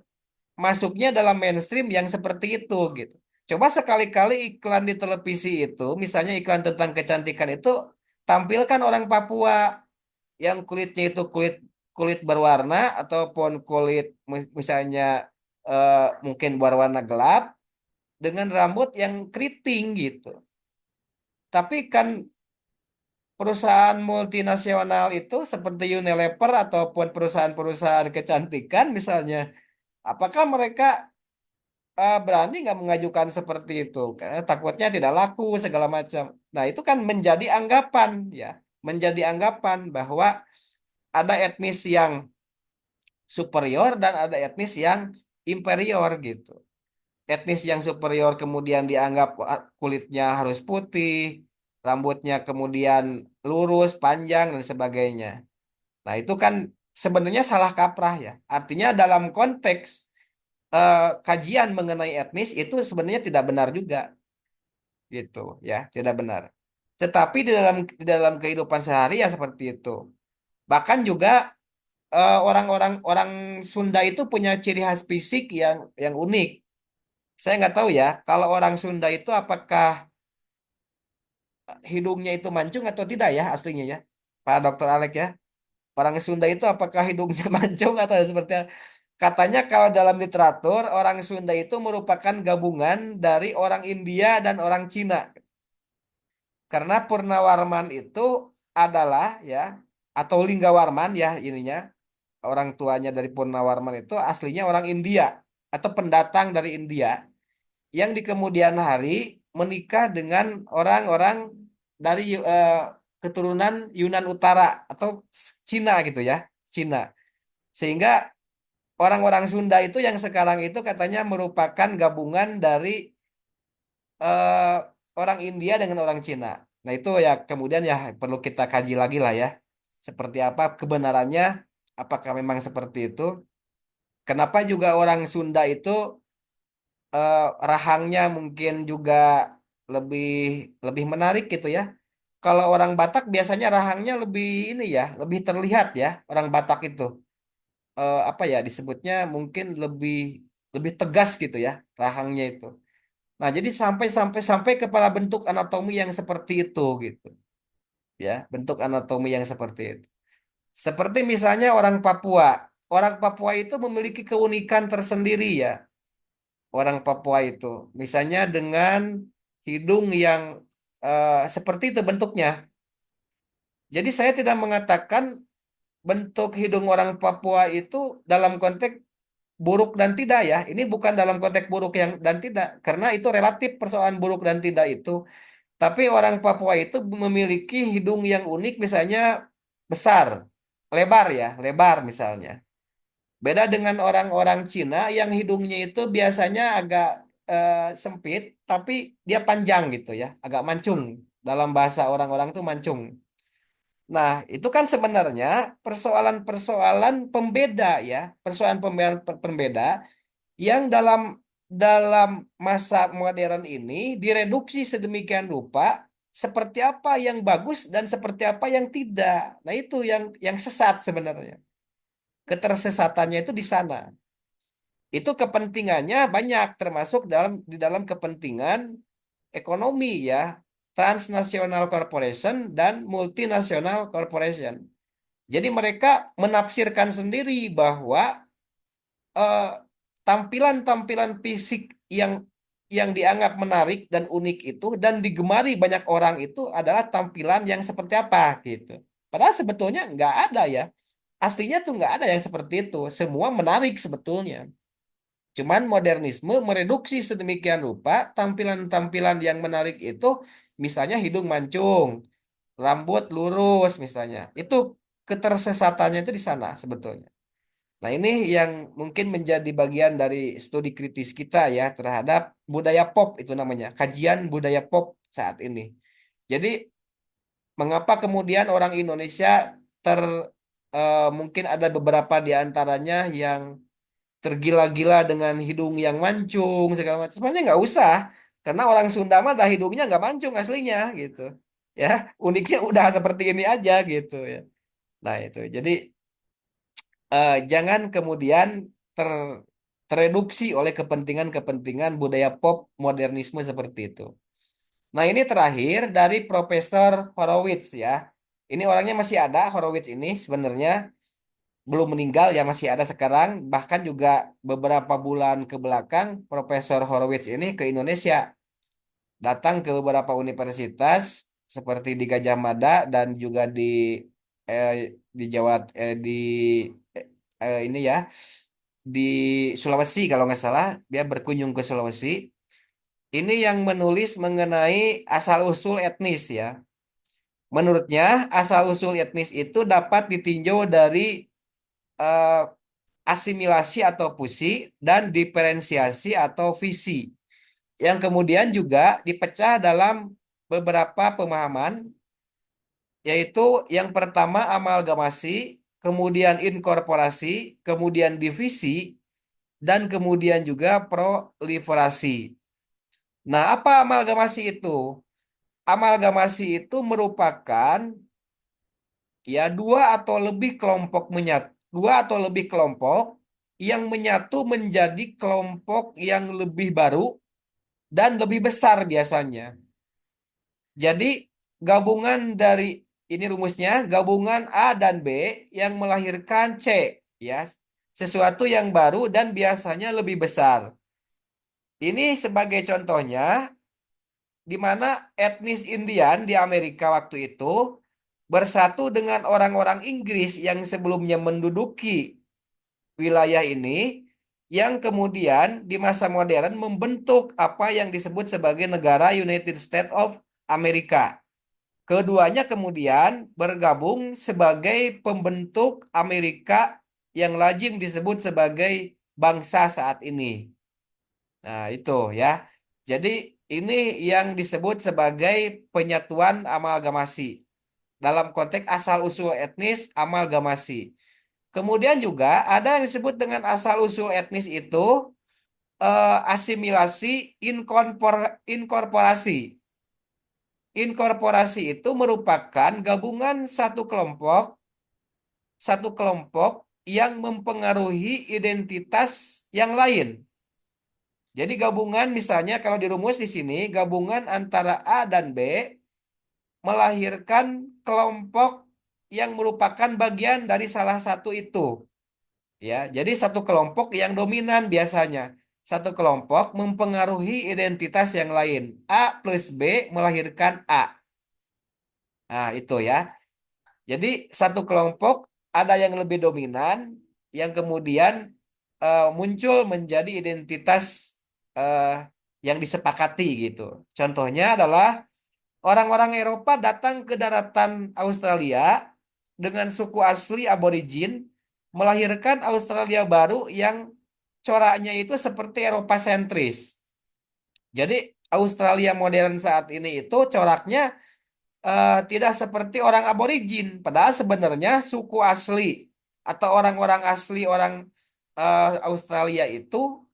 masuknya dalam mainstream yang seperti itu gitu. Coba sekali-kali iklan di televisi itu, misalnya iklan tentang kecantikan itu, tampilkan orang Papua yang kulitnya itu kulit kulit berwarna ataupun kulit misalnya mungkin berwarna gelap dengan rambut yang keriting gitu. Tapi kan perusahaan multinasional itu seperti Unilever ataupun perusahaan-perusahaan kecantikan misalnya, apakah mereka berani nggak mengajukan seperti itu karena takutnya tidak laku segala macam. Nah, itu kan menjadi anggapan ya, menjadi anggapan bahwa ada etnis yang superior dan ada etnis yang inferior gitu. Etnis yang superior kemudian dianggap kulitnya harus putih, rambutnya kemudian lurus, panjang dan sebagainya. Nah, itu kan sebenarnya salah kaprah ya. Artinya dalam konteks kajian mengenai etnis itu sebenarnya tidak benar juga gitu ya, tidak benar. Tetapi di dalam kehidupan sehari ya seperti itu. Bahkan juga orang-orang orang Sunda itu punya ciri khas fisik yang unik. Saya nggak tahu ya, kalau orang Sunda itu apakah hidungnya itu mancung atau tidak ya aslinya ya, Pak Dokter Alek ya. Orang Sunda itu apakah hidungnya mancung atau seperti apa? Katanya kalau dalam literatur orang Sunda itu merupakan gabungan dari orang India dan orang Cina. Karena Purnawarman itu adalah ya atau Linggawarman ya ininya orang tuanya dari Purnawarman itu aslinya orang India atau pendatang dari India yang di kemudian hari menikah dengan orang-orang dari keturunan Yunan Utara atau Cina gitu ya, Cina. Sehingga orang-orang Sunda itu yang sekarang itu katanya merupakan gabungan dari eh, orang India dengan orang Cina. Nah, itu ya kemudian ya perlu kita kaji lagi lah ya. Seperti apa kebenarannya, apakah memang seperti itu? Kenapa juga orang Sunda itu eh, rahangnya mungkin juga lebih lebih menarik gitu ya. Kalau orang Batak biasanya rahangnya lebih ini ya, lebih terlihat ya. Orang Batak itu apa ya disebutnya mungkin lebih lebih tegas gitu ya rahangnya itu. Nah, jadi sampai kepala bentuk anatomi yang seperti itu gitu. Ya, bentuk anatomi yang seperti itu. Seperti misalnya orang Papua. Orang Papua itu memiliki keunikan tersendiri ya. Orang Papua itu. Misalnya dengan hidung yang seperti itu bentuknya. Jadi saya tidak mengatakan bentuk hidung orang Papua itu dalam konteks buruk dan tidak ya. Ini bukan dalam konteks buruk yang dan tidak. Karena itu relatif persoalan buruk dan tidak itu. Tapi orang Papua itu memiliki hidung yang unik misalnya besar, lebar ya, lebar misalnya. Beda dengan orang-orang Cina yang hidungnya itu biasanya agak sempit, tapi dia panjang gitu ya, agak mancung. Dalam bahasa orang-orang itu mancung. Nah, itu kan sebenarnya persoalan-persoalan pembeda ya, persoalan pembeda yang dalam masa modern ini direduksi sedemikian rupa seperti apa yang bagus dan seperti apa yang tidak. Nah, itu yang sesat sebenarnya. Ketersesatannya itu di sana. Itu kepentingannya banyak termasuk di dalam kepentingan ekonomi ya, transnational corporation dan multinational corporation. Jadi mereka menafsirkan sendiri bahwa eh, tampilan-tampilan fisik yang yang dianggap menarik dan unik itu dan digemari banyak orang itu adalah tampilan yang seperti apa gitu. Padahal sebetulnya nggak ada ya. Aslinya tuh nggak ada yang seperti itu. Semua menarik sebetulnya. Cuman modernisme mereduksi sedemikian rupa tampilan-tampilan yang menarik itu, misalnya hidung mancung, rambut lurus misalnya. Itu ketersesatannya itu di sana sebetulnya. Nah, ini yang mungkin menjadi bagian dari studi kritis kita ya terhadap budaya pop itu namanya, kajian budaya pop saat ini. Jadi, mengapa kemudian orang Indonesia ter mungkin ada beberapa di antaranya yang tergila-gila dengan hidung yang mancung segala macam. Sebenarnya nggak usah, karena orang Sunda mah dah hidungnya nggak mancung aslinya gitu. Ya, uniknya udah seperti ini aja gitu ya. Nah, itu. Jadi jangan kemudian ter tereduksi oleh kepentingan-kepentingan budaya pop modernisme seperti itu. Nah, ini terakhir dari Profesor Horowitz ya. Ini orangnya masih ada, Horowitz ini sebenarnya belum meninggal ya masih ada sekarang. Bahkan juga beberapa bulan ke belakang Profesor Horowitz ini ke Indonesia. Datang ke beberapa universitas seperti di Gajah Mada dan juga eh, di Jawa ini ya di Sulawesi kalau nggak salah, dia berkunjung ke Sulawesi. Ini yang menulis mengenai asal-usul etnis ya. Menurutnya, asal-usul etnis itu dapat ditinjau dari eh, asimilasi atau fusi dan diferensiasi atau visi. Yang kemudian juga dipecah dalam beberapa pemahaman, yaitu yang pertama amalgamasi, kemudian inkorporasi, kemudian divisi, dan kemudian juga proliferasi. Nah, apa amalgamasi itu? Amalgamasi itu merupakan ya dua atau lebih kelompok yang menyatu menjadi kelompok yang lebih baru dan lebih besar biasanya. Jadi gabungan dari ini rumusnya gabungan A dan B yang melahirkan C ya. Sesuatu yang baru dan biasanya lebih besar. Ini sebagai contohnya di mana etnis Indian di Amerika waktu itu bersatu dengan orang-orang Inggris yang sebelumnya menduduki wilayah ini yang kemudian di masa modern membentuk apa yang disebut sebagai negara United States of America. Keduanya kemudian bergabung sebagai pembentuk Amerika yang lazim disebut sebagai bangsa saat ini. Nah, itu ya. Jadi ini yang disebut sebagai penyatuan amalgamasi dalam konteks asal-usul etnis amalgamasi. Kemudian juga ada yang disebut dengan asal-usul etnis itu asimilasi inkorporasi. Inkorporasi itu merupakan gabungan satu kelompok yang mempengaruhi identitas yang lain. Jadi gabungan misalnya kalau dirumus di sini gabungan antara A dan B melahirkan kelompok yang merupakan bagian dari salah satu itu. Ya, jadi satu kelompok yang dominan biasanya. Satu kelompok mempengaruhi identitas yang lain. A plus B melahirkan A. Nah, itu ya. Jadi satu kelompok ada yang lebih dominan, yang kemudian muncul menjadi identitas eh, yang disepakati gitu. Contohnya adalah orang-orang Eropa datang ke daratan Australia dengan suku asli aborigin, melahirkan Australia baru yang coraknya itu seperti Eropa sentris. Jadi Australia modern saat ini itu coraknya tidak seperti orang aborigin, padahal sebenarnya suku asli atau orang-orang asli orang Australia itu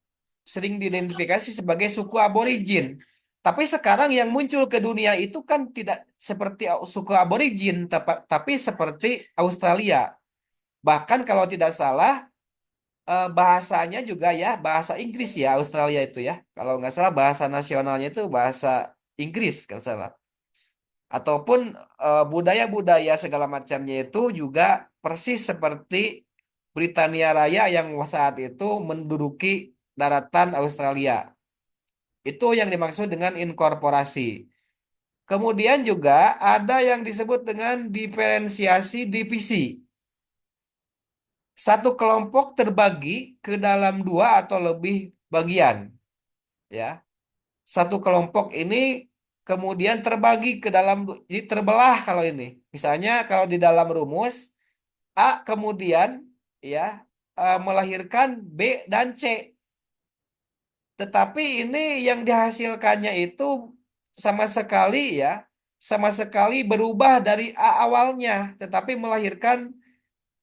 sering diidentifikasi sebagai suku aborigin. Tapi sekarang yang muncul ke dunia itu kan tidak seperti suku aborigin, tapi seperti Australia. Bahkan kalau tidak salah, bahasanya juga ya bahasa Inggris ya Australia itu ya. Kalau nggak salah bahasa nasionalnya itu bahasa Inggris kalau salah. Ataupun budaya-budaya segala macamnya itu juga persis seperti Britania Raya yang saat itu menduduki daratan Australia. Itu yang dimaksud dengan inkorporasi. Kemudian juga ada yang disebut dengan diferensiasi divisi. Satu kelompok terbagi ke dalam dua atau lebih bagian, ya. Satu kelompok ini kemudian terbagi ke dalam jadi terbelah kalau ini. Misalnya kalau di dalam rumus A kemudian ya melahirkan B dan C. Tetapi ini yang dihasilkannya itu sama sekali ya, sama sekali berubah dari A awalnya, tetapi melahirkan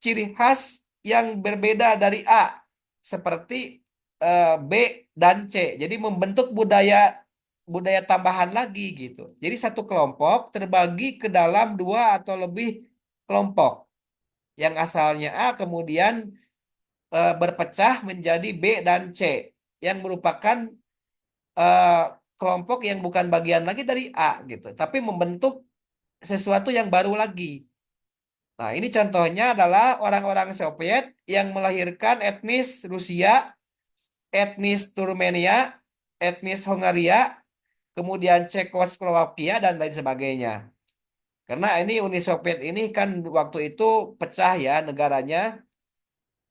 ciri khas yang berbeda dari A, seperti B dan C. Jadi membentuk budaya budaya tambahan lagi gitu. Jadi satu kelompok terbagi ke dalam dua atau lebih kelompok yang asalnya A kemudian berpecah menjadi B dan C yang merupakan eh, kelompok yang bukan bagian lagi dari A gitu, tapi membentuk sesuatu yang baru lagi. Nah, ini contohnya adalah orang-orang Soviet yang melahirkan etnis Rusia, etnis Turkmenia, etnis Hongaria, kemudian Cekoslowakia dan lain sebagainya. Karena ini Uni Soviet ini kan waktu itu pecah ya negaranya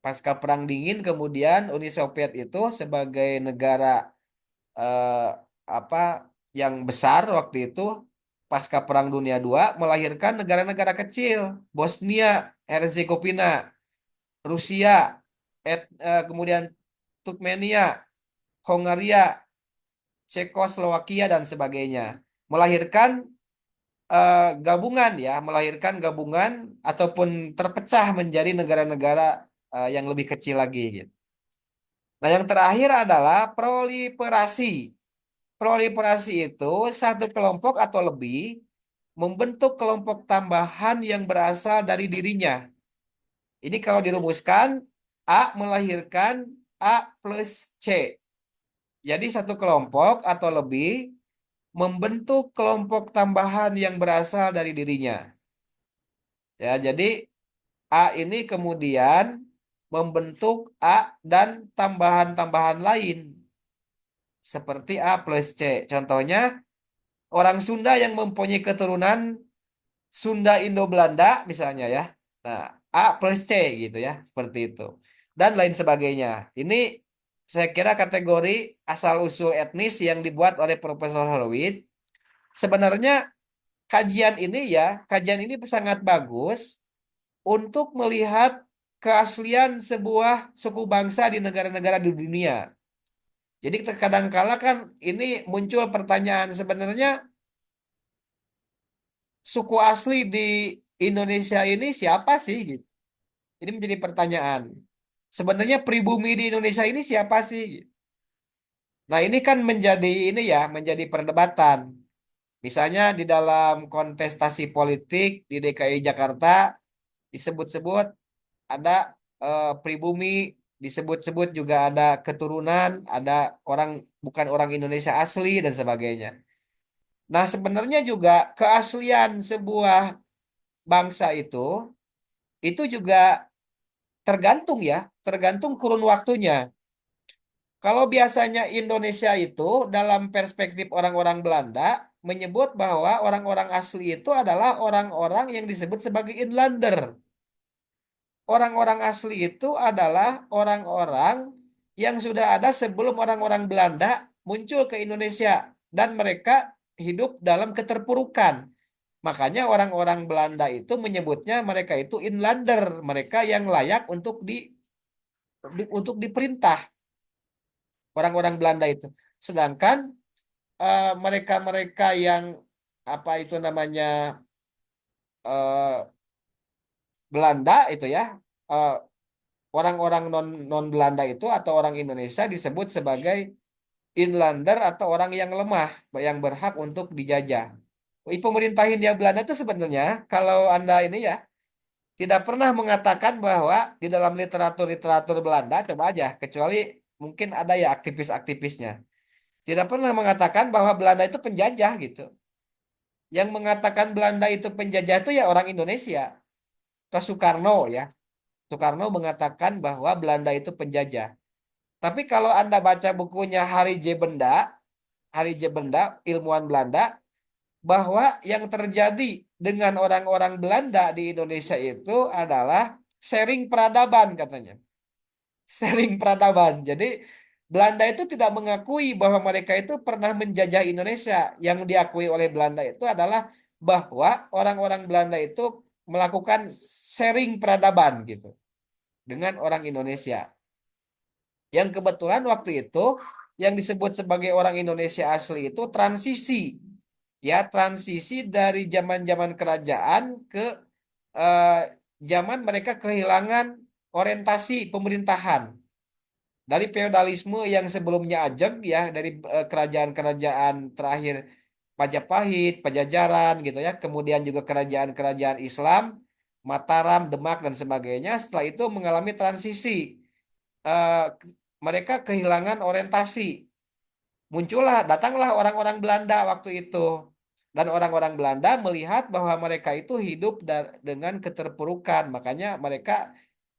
Pasca Perang Dingin kemudian Uni Soviet itu sebagai negara eh, apa yang besar waktu itu pasca Perang Dunia II melahirkan negara-negara kecil, Bosnia, Herzegovina, Rusia, kemudian Turkmenia, Hongaria, Cekoslowakia dan sebagainya. Melahirkan melahirkan gabungan ataupun terpecah menjadi negara-negara yang lebih kecil lagi gitu. Nah, yang terakhir adalah proliferasi. Proliferasi itu satu kelompok atau lebih membentuk kelompok tambahan yang berasal dari dirinya. Ini kalau dirumuskan, A melahirkan A plus C. Jadi satu kelompok atau lebih membentuk kelompok tambahan yang berasal dari dirinya. Ya, jadi A ini kemudian membentuk A dan tambahan-tambahan lain seperti A plus C. Contohnya, orang Sunda yang mempunyai keturunan Sunda Indo-Belanda misalnya ya. Nah, A plus C gitu ya, seperti itu. Dan lain sebagainya. Ini saya kira kategori asal-usul etnis yang dibuat oleh Profesor Horowitz. Sebenarnya kajian ini sangat bagus untuk melihat keaslian sebuah suku bangsa di negara-negara di dunia. Jadi terkadang-kala kan ini muncul pertanyaan sebenarnya suku asli di Indonesia ini siapa sih? Gitu. Ini menjadi pertanyaan. Sebenarnya pribumi di Indonesia ini siapa sih? Gitu. Nah, ini kan menjadi perdebatan. Misalnya di dalam kontestasi politik di DKI Jakarta disebut-sebut ada pribumi, disebut-sebut juga ada keturunan, ada orang bukan orang Indonesia asli dan sebagainya. Nah, sebenarnya juga keaslian sebuah bangsa itu juga tergantung kurun waktunya. Kalau biasanya Indonesia itu dalam perspektif orang-orang Belanda menyebut bahwa orang-orang asli itu adalah orang-orang yang disebut sebagai inlander. Orang-orang asli itu adalah orang-orang yang sudah ada sebelum orang-orang Belanda muncul ke Indonesia dan mereka hidup dalam keterpurukan. Makanya orang-orang Belanda itu menyebutnya mereka itu inlander, mereka yang layak untuk diperintah orang-orang Belanda itu. Sedangkan mereka-mereka yang apa itu namanya eh, Belanda itu ya, eh, orang-orang non Belanda itu atau orang Indonesia disebut sebagai inlander atau orang yang lemah yang berhak untuk dijajah. Pemerintah Hindia Belanda itu sebenarnya kalau Anda ini ya tidak pernah mengatakan bahwa di dalam literatur-literatur Belanda, coba aja, kecuali mungkin ada ya aktivis-aktivisnya, tidak pernah mengatakan bahwa Belanda itu penjajah gitu. Yang mengatakan Belanda itu penjajah itu ya orang Indonesia. Atau Soekarno ya. Soekarno mengatakan bahwa Belanda itu penjajah. Tapi kalau Anda baca bukunya Hari J. Benda, ilmuwan Belanda, bahwa yang terjadi dengan orang-orang Belanda di Indonesia itu adalah sharing peradaban katanya. Sharing peradaban. Jadi Belanda itu tidak mengakui bahwa mereka itu pernah menjajah Indonesia. Yang diakui oleh Belanda itu adalah bahwa orang-orang Belanda itu melakukan sharing peradaban gitu dengan orang Indonesia. Yang kebetulan waktu itu yang disebut sebagai orang Indonesia asli itu transisi. Ya, transisi dari zaman-zaman kerajaan ke eh, zaman mereka kehilangan orientasi pemerintahan. Dari feodalisme yang sebelumnya ajeg ya, dari kerajaan-kerajaan terakhir Majapahit, Pajajaran gitu ya, kemudian juga kerajaan-kerajaan Islam, Mataram, Demak dan sebagainya. Setelah itu mengalami transisi. Mereka kehilangan orientasi. Datanglah orang-orang Belanda waktu itu. Dan orang-orang Belanda melihat bahwa mereka itu hidup dengan keterpurukan. Makanya mereka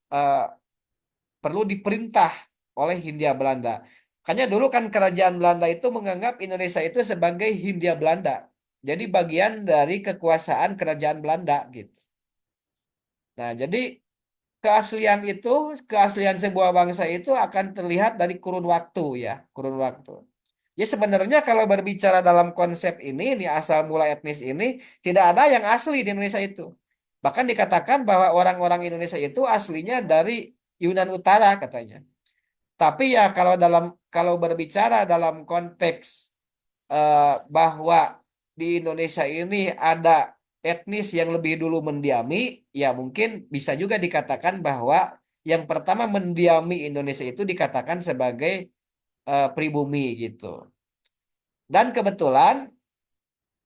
eh, perlu diperintah oleh Hindia Belanda. Makanya dulu kan kerajaan Belanda itu menganggap Indonesia itu sebagai Hindia Belanda. Jadi bagian dari kekuasaan kerajaan Belanda gitu. Nah, jadi keaslian itu, keaslian sebuah bangsa itu akan terlihat dari kurun waktu ya, kurun waktu. Ya sebenarnya kalau berbicara dalam konsep ini asal mula etnis ini tidak ada yang asli di Indonesia itu. Bahkan dikatakan bahwa orang-orang Indonesia itu aslinya dari Yunan Utara katanya. Tapi ya kalau berbicara dalam konteks bahwa di Indonesia ini ada etnis yang lebih dulu mendiami, ya mungkin bisa juga dikatakan bahwa yang pertama mendiami Indonesia itu dikatakan sebagai pribumi gitu. Dan kebetulan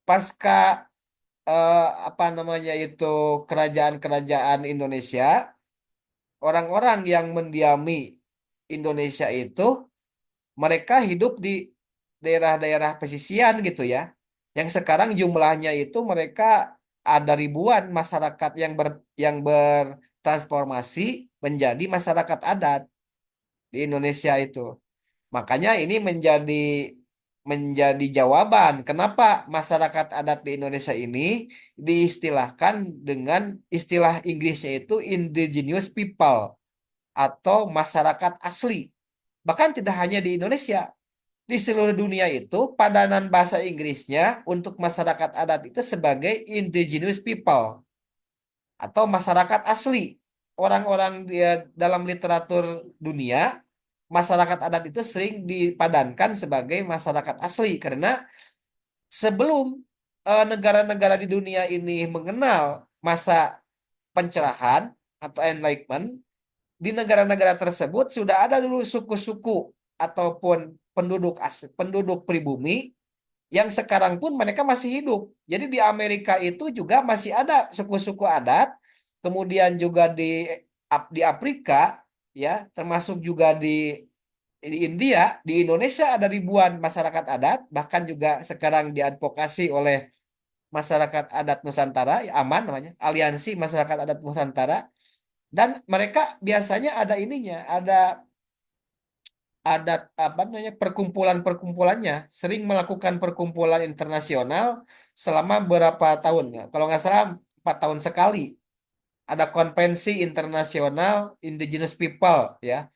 pasca apa namanya itu kerajaan-kerajaan Indonesia, orang-orang yang mendiami Indonesia itu mereka hidup di daerah-daerah pesisian gitu ya. Yang sekarang jumlahnya itu mereka ada ribuan masyarakat yang bertransformasi menjadi masyarakat adat di Indonesia itu. Makanya ini menjadi jawaban kenapa masyarakat adat di Indonesia ini diistilahkan dengan istilah Inggrisnya itu indigenous people atau masyarakat asli. Bahkan tidak hanya di Indonesia, di seluruh dunia itu padanan bahasa Inggrisnya untuk masyarakat adat itu sebagai indigenous people atau masyarakat asli. Orang-orang dia dalam literatur dunia, masyarakat adat itu sering dipadankan sebagai masyarakat asli karena sebelum negara-negara di dunia ini mengenal masa pencerahan atau enlightenment, di negara-negara tersebut sudah ada dulu suku-suku ataupun penduduk pribumi yang sekarang pun mereka masih hidup. Jadi di Amerika itu juga masih ada suku-suku adat, kemudian juga di Afrika ya, termasuk juga di India, di Indonesia ada ribuan masyarakat adat, bahkan juga sekarang diadvokasi oleh masyarakat adat Nusantara, ya, AMAN namanya, Aliansi Masyarakat Adat Nusantara, dan mereka biasanya ada ininya, ada apa namanya perkumpulan-perkumpulannya sering melakukan perkumpulan internasional selama berapa tahun ya kalau nggak salah 4 tahun sekali ada konvensi internasional Indigenous People ya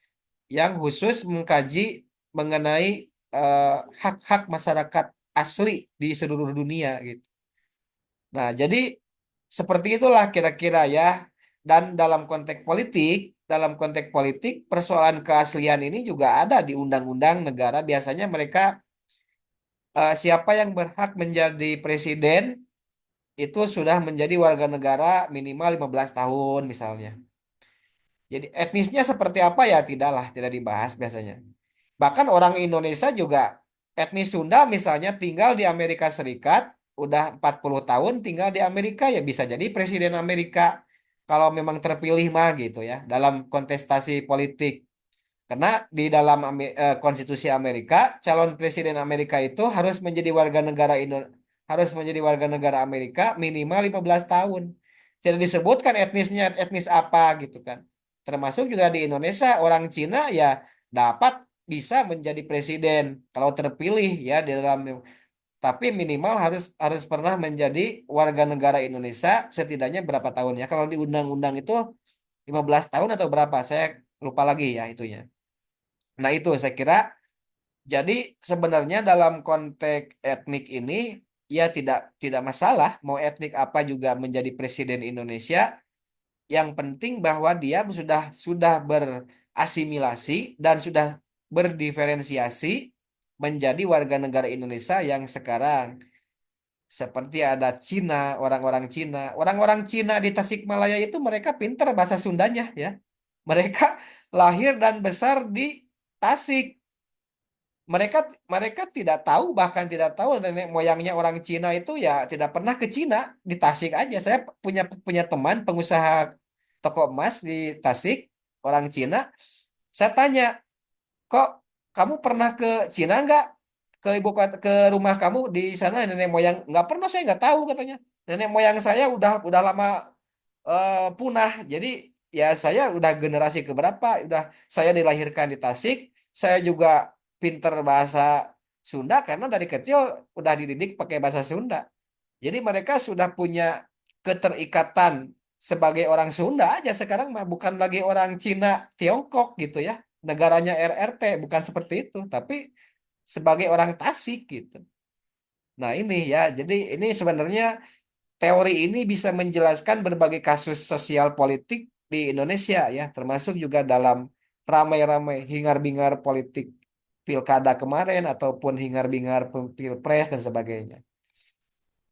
yang khusus mengkaji mengenai eh, hak-hak masyarakat asli di seluruh dunia gitu. Nah, jadi seperti itulah kira-kira ya. Dan dalam konteks politik, persoalan keaslian ini juga ada di undang-undang negara. Biasanya mereka siapa yang berhak menjadi presiden itu sudah menjadi warga negara minimal 15 tahun misalnya. Jadi etnisnya seperti apa ya tidaklah, tidak dibahas biasanya. Bahkan orang Indonesia juga etnis Sunda misalnya tinggal di Amerika Serikat, udah 40 tahun tinggal di Amerika ya bisa jadi presiden Amerika kalau memang terpilih mah gitu ya dalam kontestasi politik. Karena di dalam konstitusi Amerika, calon presiden Amerika itu harus menjadi warga negara Amerika minimal 15 tahun. Tidak disebutkan etnisnya etnis apa gitu kan. Termasuk juga di Indonesia orang Cina ya dapat bisa menjadi presiden kalau terpilih ya di dalam tapi minimal harus harus pernah menjadi warga negara Indonesia setidaknya berapa tahun ya. Kalau di undang-undang itu 15 tahun atau berapa? Saya lupa lagi ya itunya. Nah, itu saya kira jadi sebenarnya dalam konteks etnik ini ya tidak tidak masalah mau etnik apa juga menjadi presiden Indonesia. Yang penting bahwa dia sudah berasimilasi dan sudah berdiferensiasi menjadi warga negara Indonesia yang sekarang seperti ada Cina, orang-orang Cina di Tasikmalaya itu mereka pintar bahasa Sundanya ya. Mereka lahir dan besar di Tasik. Mereka tidak tahu bahkan tidak tahu nenek moyangnya orang Cina itu ya tidak pernah ke Cina di Tasik aja. Saya punya punya teman pengusaha toko emas di Tasik orang Cina. Saya tanya, kok kamu pernah ke Cina nggak? Ke ibu kota ke rumah kamu di sana nenek moyang nggak pernah saya nggak tahu katanya. Nenek moyang saya udah lama punah. Jadi ya saya udah generasi keberapa, udah saya dilahirkan di Tasik, saya juga pinter bahasa Sunda karena dari kecil udah dididik pakai bahasa Sunda. Jadi mereka sudah punya keterikatan sebagai orang Sunda aja sekarang mah, bukan lagi orang Cina Tiongkok gitu ya. Negaranya RRT bukan seperti itu, tapi sebagai orang Tasik gitu. Nah, ini ya. Jadi ini sebenarnya teori ini bisa menjelaskan berbagai kasus sosial politik di Indonesia ya, termasuk juga dalam ramai-ramai hingar-bingar politik pilkada kemarin ataupun hingar-bingar pilpres dan sebagainya.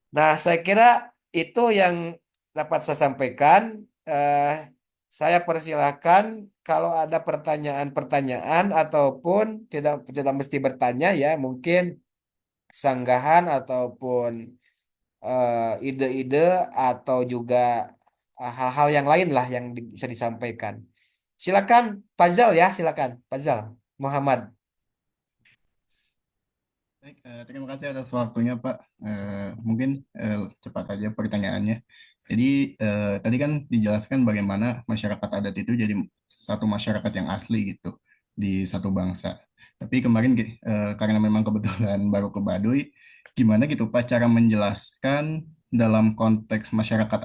Nah, saya kira itu yang dapat saya sampaikan. Eh, saya persilahkan kalau ada pertanyaan-pertanyaan ataupun tidak tidak mesti bertanya ya, mungkin sanggahan ataupun ide-ide atau juga hal-hal yang lain lah yang bisa disampaikan. Silakan Fazal ya, silakan Fazal Muhammad. Baik, terima kasih atas waktunya, Pak. Mungkin cepat aja pertanyaannya. Jadi, tadi kan dijelaskan bagaimana masyarakat adat itu jadi satu masyarakat yang asli gitu di satu bangsa. Tapi kemarin karena memang kebetulan baru ke Baduy, gimana gitu Pak cara menjelaskan dalam konteks masyarakat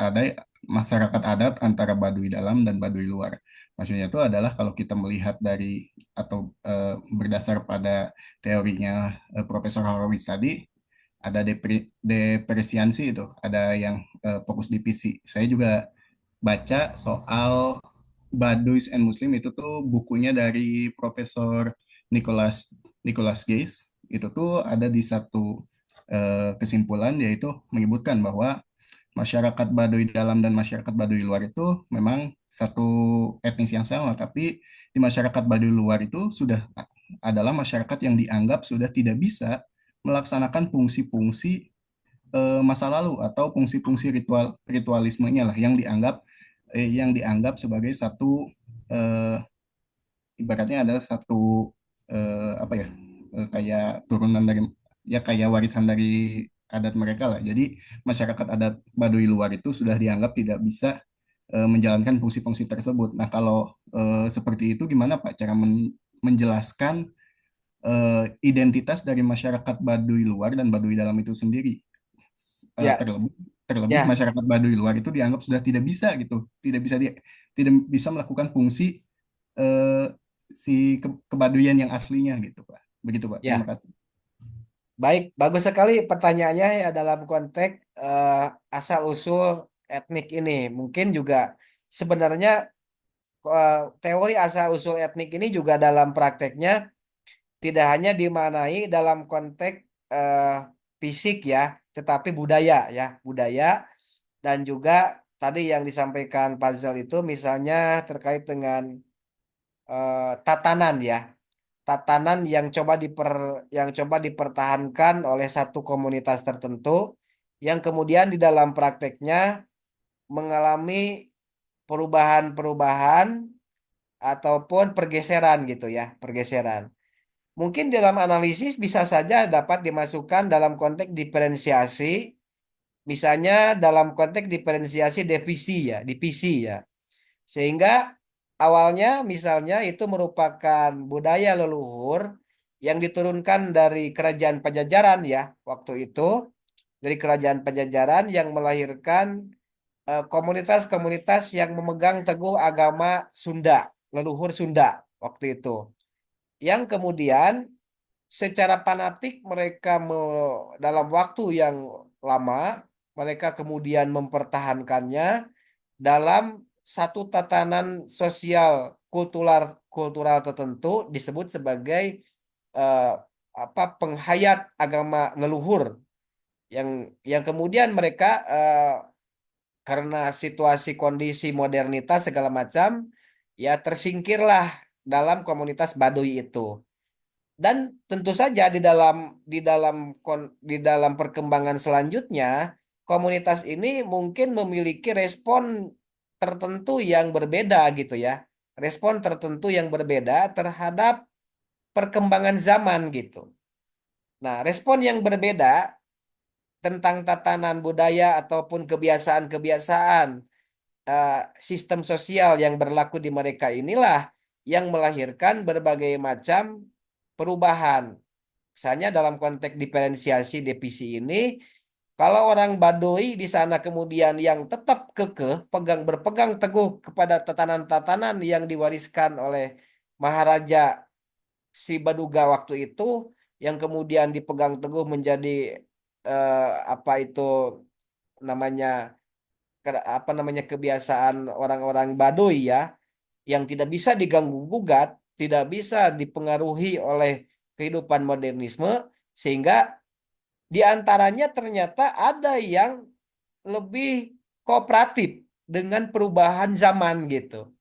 adat antara Baduy dalam dan Baduy luar. Maksudnya itu adalah kalau kita melihat dari atau berdasar pada teorinya Profesor Horowitz tadi ada depresiansi itu, ada yang fokus di PC. Saya juga baca soal Baduis and Muslim itu tuh bukunya dari Profesor Nicholas Nicholas Gates. Itu tuh ada di satu kesimpulan yaitu menyebutkan bahwa masyarakat Baduy dalam dan masyarakat Baduy luar itu memang satu etnis yang sama, tapi di masyarakat Baduy luar itu sudah adalah masyarakat yang dianggap sudah tidak bisa melaksanakan fungsi-fungsi masa lalu atau fungsi-fungsi ritualismenya lah yang dianggap sebagai satu eh, ibaratnya adalah satu apa ya kayak turunan dari ya kayak warisan dari adat mereka lah. Jadi masyarakat adat Baduy luar itu sudah dianggap tidak bisa menjalankan fungsi-fungsi tersebut. Nah, kalau seperti itu gimana Pak cara menjelaskan identitas dari masyarakat Baduy luar dan Baduy dalam itu sendiri? Ya, Terlebih terlebih ya, masyarakat Baduy luar itu dianggap sudah tidak bisa gitu, tidak bisa melakukan fungsi eh, si kebaduyan yang aslinya gitu Pak. Begitu Pak. Terima ya. kasih. Baik, bagus sekali pertanyaannya ya dalam konteks asal-usul etnik ini. Mungkin juga sebenarnya teori asal-usul etnik ini juga dalam prakteknya tidak hanya dimaknai dalam konteks eh, fisik ya, tetapi budaya ya, budaya dan juga tadi yang disampaikan Puzzle itu misalnya terkait dengan tatanan ya, tatanan yang coba dipertahankan oleh satu komunitas tertentu yang kemudian di dalam prakteknya mengalami perubahan-perubahan ataupun pergeseran gitu ya, pergeseran. Mungkin dalam analisis bisa saja dapat dimasukkan dalam konteks diferensiasi, misalnya dalam konteks diferensiasi divisi ya. Sehingga awalnya misalnya itu merupakan budaya leluhur yang diturunkan dari kerajaan Pajajaran ya, waktu itu dari kerajaan Pajajaran yang melahirkan komunitas-komunitas yang memegang teguh agama Sunda, leluhur Sunda waktu itu. Yang kemudian secara fanatik mereka dalam waktu yang lama mereka kemudian mempertahankannya dalam satu tatanan sosial kultural kultural tertentu disebut sebagai eh, penghayat agama leluhur yang kemudian mereka karena situasi kondisi modernitas segala macam ya tersingkirlah dalam komunitas Baduy itu. Dan tentu saja di dalam perkembangan selanjutnya komunitas ini mungkin memiliki respon tertentu yang berbeda gitu ya. Respon tertentu yang berbeda terhadap perkembangan zaman gitu. Nah, respon yang berbeda tentang tatanan budaya ataupun kebiasaan-kebiasaan eh, sistem sosial yang berlaku di mereka inilah yang melahirkan berbagai macam perubahan. Misalnya dalam konteks diferensiasi divisi ini, Kalau orang Baduy di sana kemudian yang tetap kekeh, berpegang teguh kepada tatanan-tatanan yang diwariskan oleh Maharaja Sri Baduga waktu itu, yang kemudian dipegang teguh menjadi apa itu namanya apa namanya kebiasaan orang-orang Baduy ya, yang tidak bisa diganggu gugat, tidak bisa dipengaruhi oleh kehidupan modernisme, sehingga di antaranya ternyata ada yang lebih kooperatif dengan perubahan zaman gitu.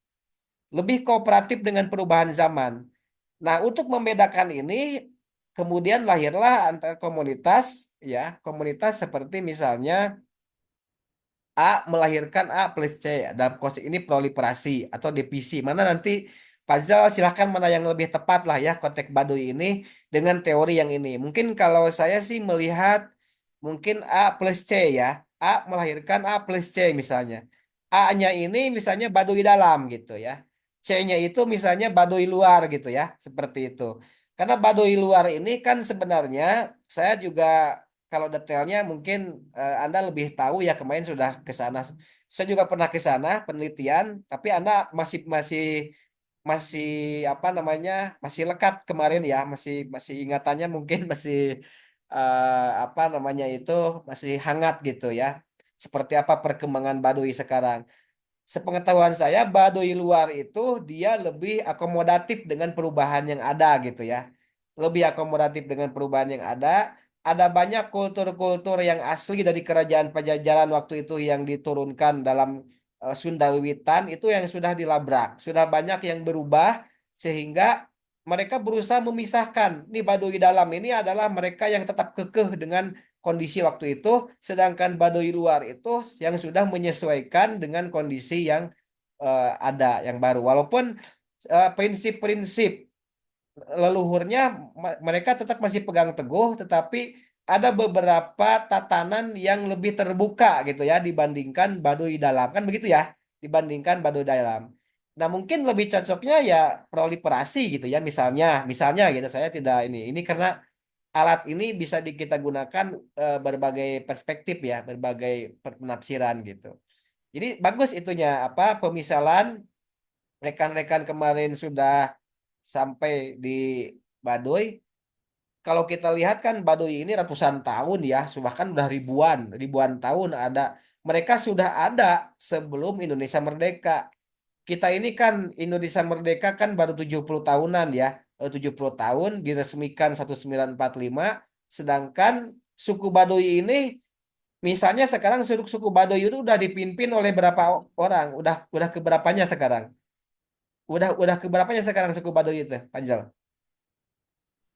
Lebih kooperatif dengan perubahan zaman. Nah, untuk membedakan ini, kemudian lahirlah antar komunitas, ya, komunitas seperti misalnya A melahirkan A plus C. Dalam konsep ini proliferasi atau divisi. Mana nanti Fazal silahkan mana yang lebih tepat lah ya konteks Baduy ini dengan teori yang ini. Mungkin kalau saya sih melihat mungkin A plus C ya. A melahirkan A plus C misalnya. A-nya ini misalnya Baduy dalam gitu ya. C-nya itu misalnya Baduy luar gitu ya. Seperti itu. Karena Baduy luar ini kan sebenarnya saya juga kalau detailnya mungkin Anda lebih tahu ya, kemarin sudah ke sana. Saya juga pernah ke sana penelitian, tapi Anda masih masih masih apa namanya masih lekat kemarin ya, masih masih ingatannya mungkin masih apa namanya itu masih hangat gitu ya. Seperti apa perkembangan Baduy sekarang? Sepengetahuan saya, Baduy luar itu dia lebih akomodatif dengan perubahan yang ada gitu ya. Lebih akomodatif dengan perubahan yang ada. Ada banyak kultur-kultur yang asli dari kerajaan Pajajaran waktu itu yang diturunkan dalam Sunda Wiwitan itu yang sudah dilabrak. Sudah banyak yang berubah sehingga mereka berusaha memisahkan. Nih Baduy dalam ini adalah mereka yang tetap kekeh dengan kondisi waktu itu, sedangkan Baduy luar itu yang sudah menyesuaikan dengan kondisi yang ada yang baru. Walaupun prinsip-prinsip leluhurnya mereka tetap masih pegang teguh, tetapi ada beberapa tatanan yang lebih terbuka gitu ya dibandingkan Baduy dalam. Kan begitu ya, dibandingkan Baduy dalam. Nah, mungkin lebih cocoknya ya proliferasi gitu ya, misalnya gitu. Saya tidak ini karena alat ini bisa kita gunakan berbagai perspektif ya, berbagai penafsiran gitu. Jadi bagus itunya apa pemisalan rekan-rekan kemarin sudah sampai di Baduy. Kalau kita lihat kan Baduy ini ratusan tahun ya, bahkan udah ribuan tahun ada. Mereka sudah ada sebelum Indonesia merdeka. Kita ini kan Indonesia merdeka kan baru 70 tahunan ya. 70 tahun diresmikan 1945, sedangkan suku Baduy ini misalnya sekarang suku Baduy itu udah dipimpin oleh berapa orang? Udah keberapanya sekarang? Udah keberapanya sekarang suku Baduy itu, Panjal?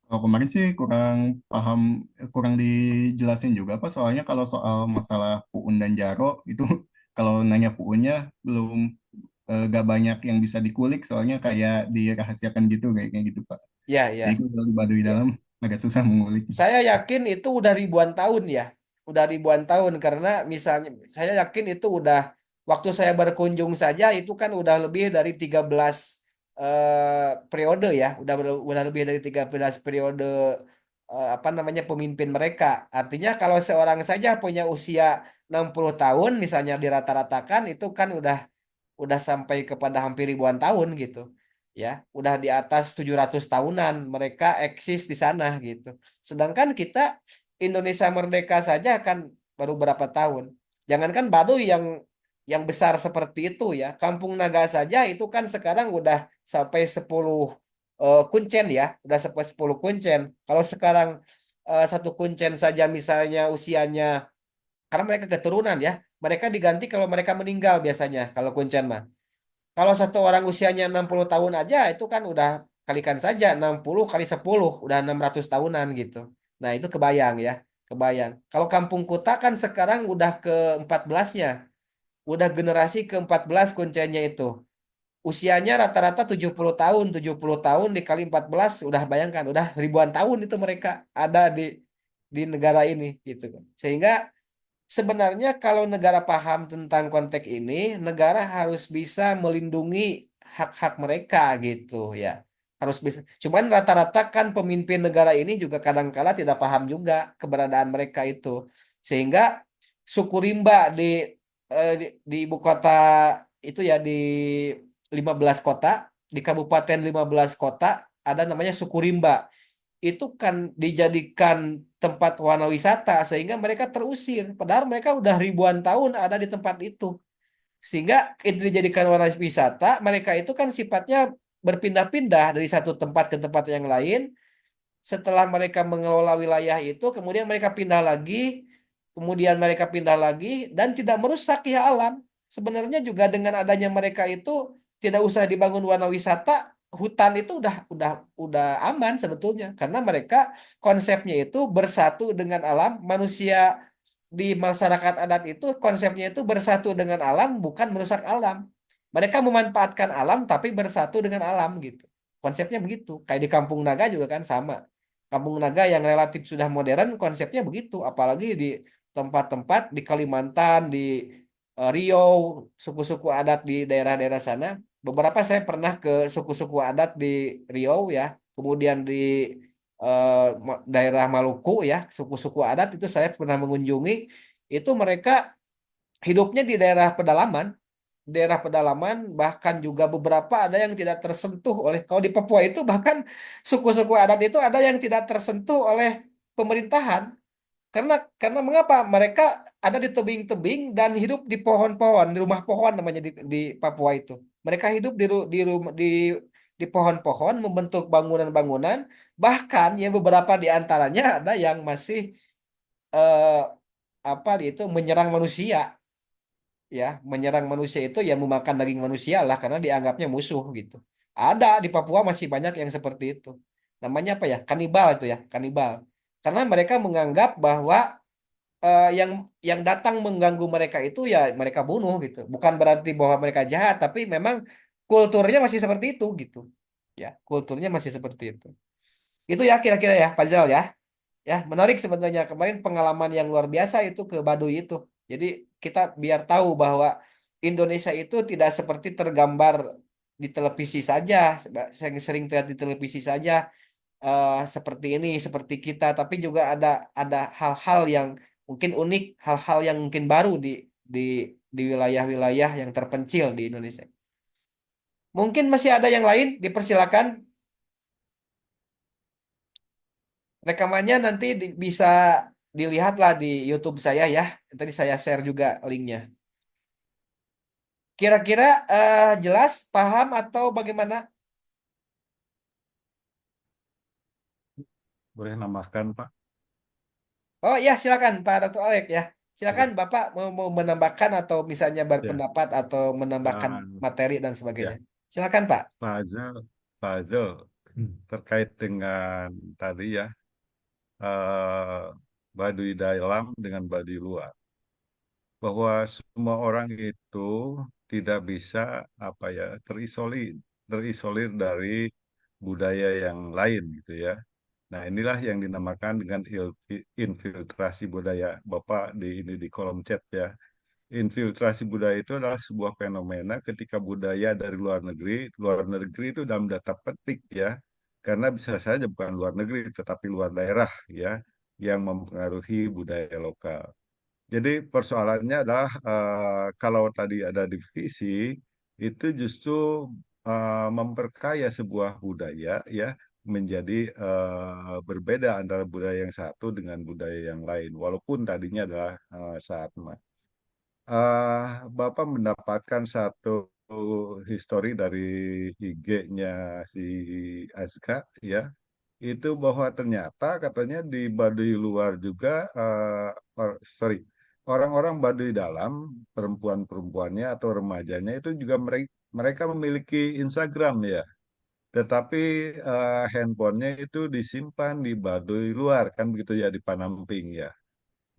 Kalau kemarin sih kurang paham, kurang dijelasin juga Pak. Soalnya kalau soal masalah Puun dan Jaro itu kalau nanya Puunnya belum gak banyak yang bisa dikulik. Soalnya kayak dirahasiakan gitu kayaknya gitu Pak. Ya, Jadi ya. kalau di Baduy Ya. dalam agak susah mengulik. Saya yakin itu udah ribuan tahun ya. Udah ribuan tahun karena misalnya saya yakin itu udah waktu saya berkunjung saja itu kan udah lebih dari 13 periode ya. Udah lebih dari 13 periode apa namanya pemimpin mereka. Artinya kalau seorang saja punya usia 60 tahun misalnya dirata-ratakan itu kan udah sampai kepada hampir ribuan tahun gitu ya, udah di atas 700 tahunan mereka eksis di sana gitu, sedangkan kita Indonesia merdeka saja kan baru berapa tahun, jangankan Baduy yang besar seperti itu ya, Kampung Naga saja itu kan sekarang udah sampai 10 kuncen ya, udah sampai 10 kuncen. Kalau sekarang satu kuncen saja misalnya usianya, karena mereka keturunan ya, mereka diganti kalau mereka meninggal biasanya kalau kuncen mah. Kalau satu orang usianya 60 tahun aja itu kan udah kalikan saja 60 kali 10 udah 600 tahunan gitu. Nah, itu kebayang ya, kebayang. Kalau Kampung Kuta kan sekarang udah ke 14-nya. Udah generasi ke-14 kuncinya itu. Usianya rata-rata 70 tahun, 70 tahun dikali 14 udah bayangkan udah ribuan tahun itu mereka ada di negara ini gitu kan. Sehingga sebenarnya kalau negara paham tentang konteks ini, negara harus bisa melindungi hak-hak mereka gitu ya. Harus bisa. Cuman rata-rata kan pemimpin negara ini juga kadang-kala tidak paham juga keberadaan mereka itu. Sehingga suku rimba di ibu kota itu ya di 15 kota, di kabupaten 15 kota ada namanya suku rimba. Itu kan dijadikan tempat wana wisata sehingga mereka terusir. Padahal mereka udah ribuan tahun ada di tempat itu. Sehingga itu dijadikan wana wisata, mereka itu kan sifatnya berpindah-pindah dari satu tempat ke tempat yang lain. Setelah mereka mengelola wilayah itu, kemudian mereka pindah lagi, kemudian mereka pindah lagi dan tidak merusak ya alam. Sebenarnya juga dengan adanya mereka itu tidak usah dibangun wana wisata, hutan itu udah aman sebetulnya karena mereka konsepnya itu bersatu dengan alam. Manusia di masyarakat adat itu konsepnya itu bersatu dengan alam, bukan merusak alam. Mereka memanfaatkan alam tapi bersatu dengan alam gitu. Konsepnya begitu. Kayak di Kampung Naga juga kan sama. Kampung Naga yang relatif sudah modern konsepnya begitu. Apalagi di tempat-tempat di Kalimantan, di Riau, suku-suku adat di daerah-daerah sana. Beberapa saya pernah ke suku-suku adat di Riau ya. Kemudian di daerah Maluku ya, suku-suku adat itu saya pernah mengunjungi. Itu mereka hidupnya di daerah pedalaman bahkan juga beberapa ada yang tidak tersentuh oleh kalau di Papua itu bahkan suku-suku adat itu ada yang tidak tersentuh oleh pemerintahan karena mengapa mereka ada di tebing-tebing dan hidup di pohon-pohon di rumah pohon namanya di Papua itu mereka hidup di pohon-pohon membentuk bangunan-bangunan bahkan ya beberapa di antaranya ada yang masih eh, apa itu menyerang manusia ya menyerang manusia itu ya memakan daging manusia lah karena dianggapnya musuh gitu. Ada di Papua masih banyak yang seperti itu. Namanya apa ya? Kanibal itu ya, kanibal. Karena mereka menganggap bahwa yang datang mengganggu mereka itu ya mereka bunuh gitu. Bukan berarti bahwa mereka jahat, tapi memang kulturnya masih seperti itu gitu. Ya, kulturnya masih seperti itu. Itu ya kira-kira ya, Fazal ya. Ya, menarik sebenarnya kemarin pengalaman yang luar biasa itu ke Baduy itu. Jadi kita biar tahu bahwa Indonesia itu tidak seperti tergambar di televisi saja, sering terlihat di televisi saja seperti ini, seperti kita, tapi juga ada hal-hal yang mungkin unik, hal-hal yang mungkin baru di di wilayah-wilayah yang terpencil di Indonesia. Mungkin masih ada yang lain, dipersilakan. Rekamannya nanti bisa dilihatlah di YouTube saya ya. Tadi saya share juga linknya. Kira-kira jelas, paham atau bagaimana? Boleh nambahkan, Pak? Oh ya, silakan Pak Ratu Alek ya. Silakan Ya, Bapak mau menambahkan atau misalnya ya. berpendapat atau menambahkan Ah, materi dan sebagainya. ya, Silakan Pak. puzzle, puzzle terkait dengan tadi ya, eh, Baduy dalam dengan Baduy luar. Bahwa semua orang itu tidak bisa apa ya terisolir dari budaya yang lain gitu ya. Nah, inilah yang dinamakan dengan infiltrasi budaya. Bapak di ini di kolom chat ya. Infiltrasi budaya itu adalah sebuah fenomena ketika budaya dari luar negeri itu dalam data petik ya. Karena bisa saja bukan luar negeri, tetapi luar daerah ya, yang mempengaruhi budaya lokal. Jadi persoalannya adalah kalau tadi ada divisi, itu justru memperkaya sebuah budaya ya menjadi berbeda antara budaya yang satu dengan budaya yang lain, walaupun tadinya adalah sama. Bapak mendapatkan satu histori dari IG-nya si Azka ya, itu bahwa ternyata katanya di Baduy luar juga sorry, orang-orang Baduy dalam perempuan-perempuannya atau remajanya itu juga mereka memiliki Instagram ya, tetapi handphonenya itu disimpan di Baduy luar kan begitu ya di Panamping ya.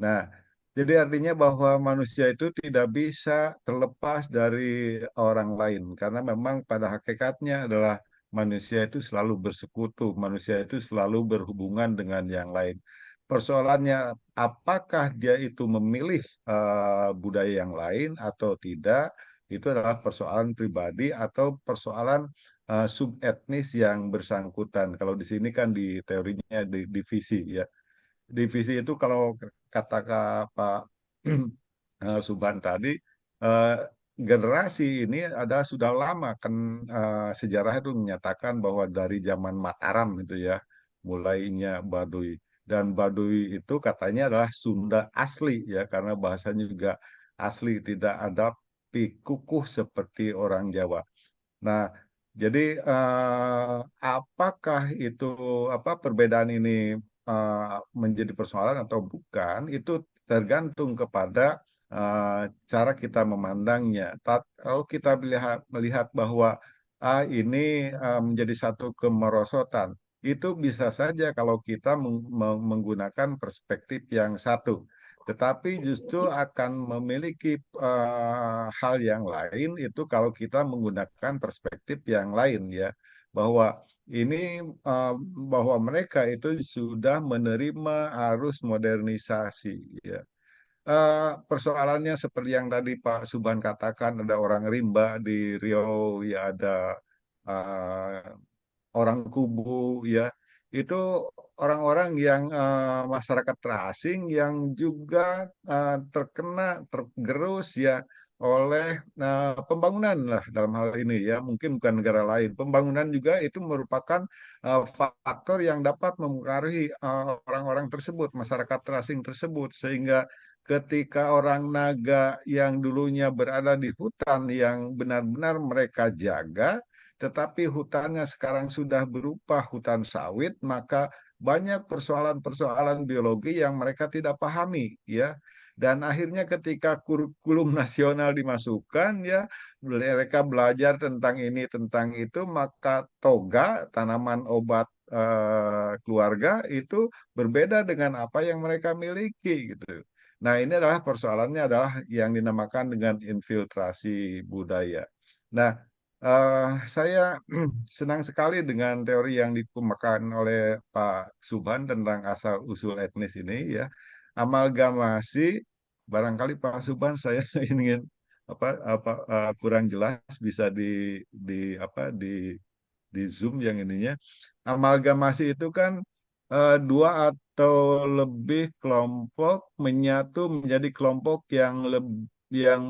Nah, jadi artinya bahwa manusia itu tidak bisa terlepas dari orang lain karena memang pada hakikatnya adalah manusia itu selalu bersekutu, manusia itu selalu berhubungan dengan yang lain. Persoalannya apakah dia itu memilih budaya yang lain atau tidak, itu adalah persoalan pribadi atau persoalan subetnis yang bersangkutan. Kalau di sini kan di teorinya divisi ya. Divisi itu kalau kata Pak Subhan tadi, eh, generasi ini ada sudah lama kan, sejarah itu menyatakan bahwa dari zaman Mataram itu ya mulainya Baduy, dan Baduy itu katanya adalah Sunda asli ya karena bahasanya juga asli, tidak ada pikukuh seperti orang Jawa. Nah, jadi apakah itu perbedaan ini menjadi persoalan atau bukan? Itu tergantung kepada cara kita memandangnya. Kalau kita melihat bahwa ini menjadi satu kemerosotan, itu bisa saja kalau kita menggunakan perspektif yang satu. Tetapi justru akan memiliki hal yang lain itu kalau kita menggunakan perspektif yang lain ya, bahwa ini eh, bahwa mereka itu sudah menerima arus modernisasi ya. Persoalannya seperti yang tadi Pak Subhan katakan, ada orang rimba di Riau ya, ada eh, orang Kubu ya, itu orang-orang yang masyarakat terasing yang juga terkena tergerus ya oleh pembangunan lah dalam hal ini ya, mungkin bukan negara lain, pembangunan juga itu merupakan faktor yang dapat mempengaruhi orang-orang tersebut, masyarakat terasing tersebut, sehingga ketika orang Naga yang dulunya berada di hutan yang benar-benar mereka jaga, tetapi hutannya sekarang sudah berupa hutan sawit, maka banyak persoalan-persoalan biologi yang mereka tidak pahami, ya. Dan akhirnya ketika kurikulum nasional dimasukkan, ya, mereka belajar tentang ini, tentang itu, maka toga, tanaman obat keluarga itu berbeda dengan apa yang mereka miliki, gitu. Nah, ini adalah persoalannya adalah yang dinamakan dengan infiltrasi budaya. Nah, saya senang sekali dengan teori yang dikemukakan oleh Pak Subhan tentang asal-usul etnis ini ya. Amalgamasi, barangkali Pak Subhan saya ingin kurang jelas, bisa di di Zoom yang ininya. Amalgamasi itu kan dua atau lebih kelompok menyatu menjadi kelompok yang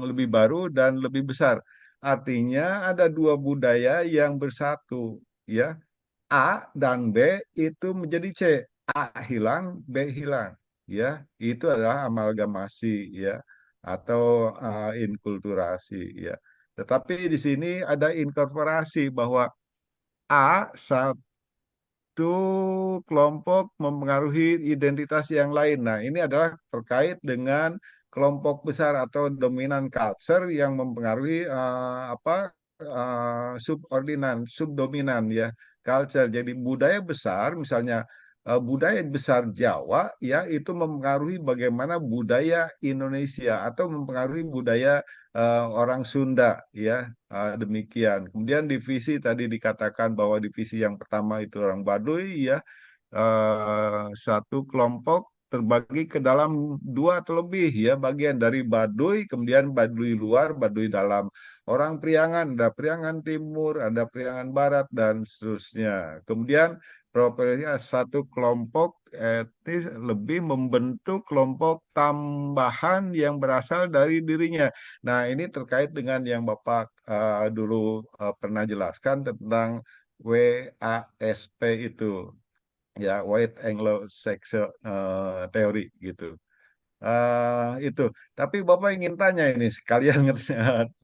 lebih baru dan lebih besar. Artinya ada dua budaya yang bersatu, ya. A dan B itu menjadi C. A hilang, B hilang, ya. Itu adalah amalgamasi, ya, atau inkulturasi, ya. Tetapi di sini ada inkorporasi bahwa A satu kelompok mempengaruhi identitas yang lain. Nah, ini adalah terkait dengan kelompok besar atau dominan culture yang mempengaruhi subdominan ya, culture. Jadi budaya besar, misalnya budaya besar Jawa ya, itu mempengaruhi bagaimana budaya Indonesia atau mempengaruhi budaya orang Sunda ya. Demikian. Kemudian divisi tadi dikatakan bahwa divisi yang pertama itu orang Baduy ya, satu kelompok terbagi ke dalam dua atau lebih ya bagian dari Baduy, kemudian Baduy luar, Baduy dalam. Orang Priangan, ada Priangan Timur, ada Priangan Barat dan seterusnya. Kemudian propertinya satu kelompok etnis lebih membentuk kelompok tambahan yang berasal dari dirinya. Nah, ini terkait dengan yang Bapak dulu pernah jelaskan tentang WASP itu, ya, White Anglo-Saxon Theory gitu. Itu. Tapi Bapak ingin tanya ini sekalian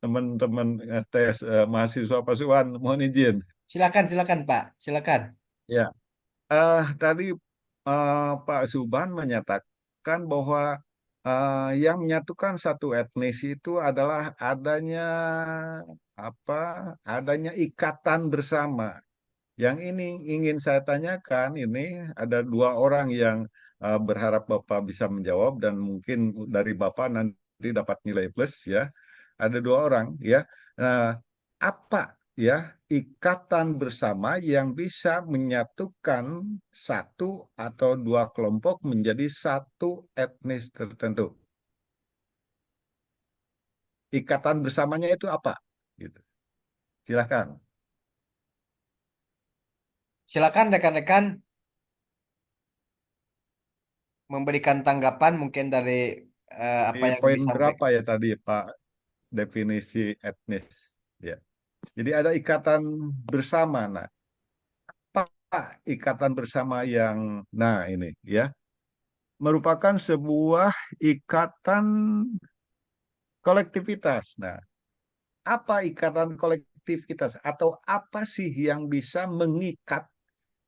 teman-teman tes mahasiswa Pasuruan, mohon izin. Silakan, silakan Pak, silakan. Ya, tadi Pak Subhan menyatakan bahwa yang menyatukan satu etnis itu adalah apa? Adanya ikatan bersama. Yang ini ingin saya tanyakan, ini ada dua orang yang berharap Bapak bisa menjawab dan mungkin dari Bapak nanti dapat nilai plus ya. Ada dua orang ya. Nah, apa ya ikatan bersama yang bisa menyatukan satu atau dua kelompok menjadi satu etnis tertentu? Ikatan bersamanya itu apa? Gitu. Silakan. Silakan rekan-rekan. memberikan tanggapan mungkin dari Di apa yang poin berapa disampaikan. ya tadi Pak definisi etnis? Ya. Jadi ada ikatan bersama. Nah, apa ikatan bersama yang nah ini ya merupakan sebuah ikatan kolektivitas. Nah, apa ikatan kolektivitas atau apa sih yang bisa mengikat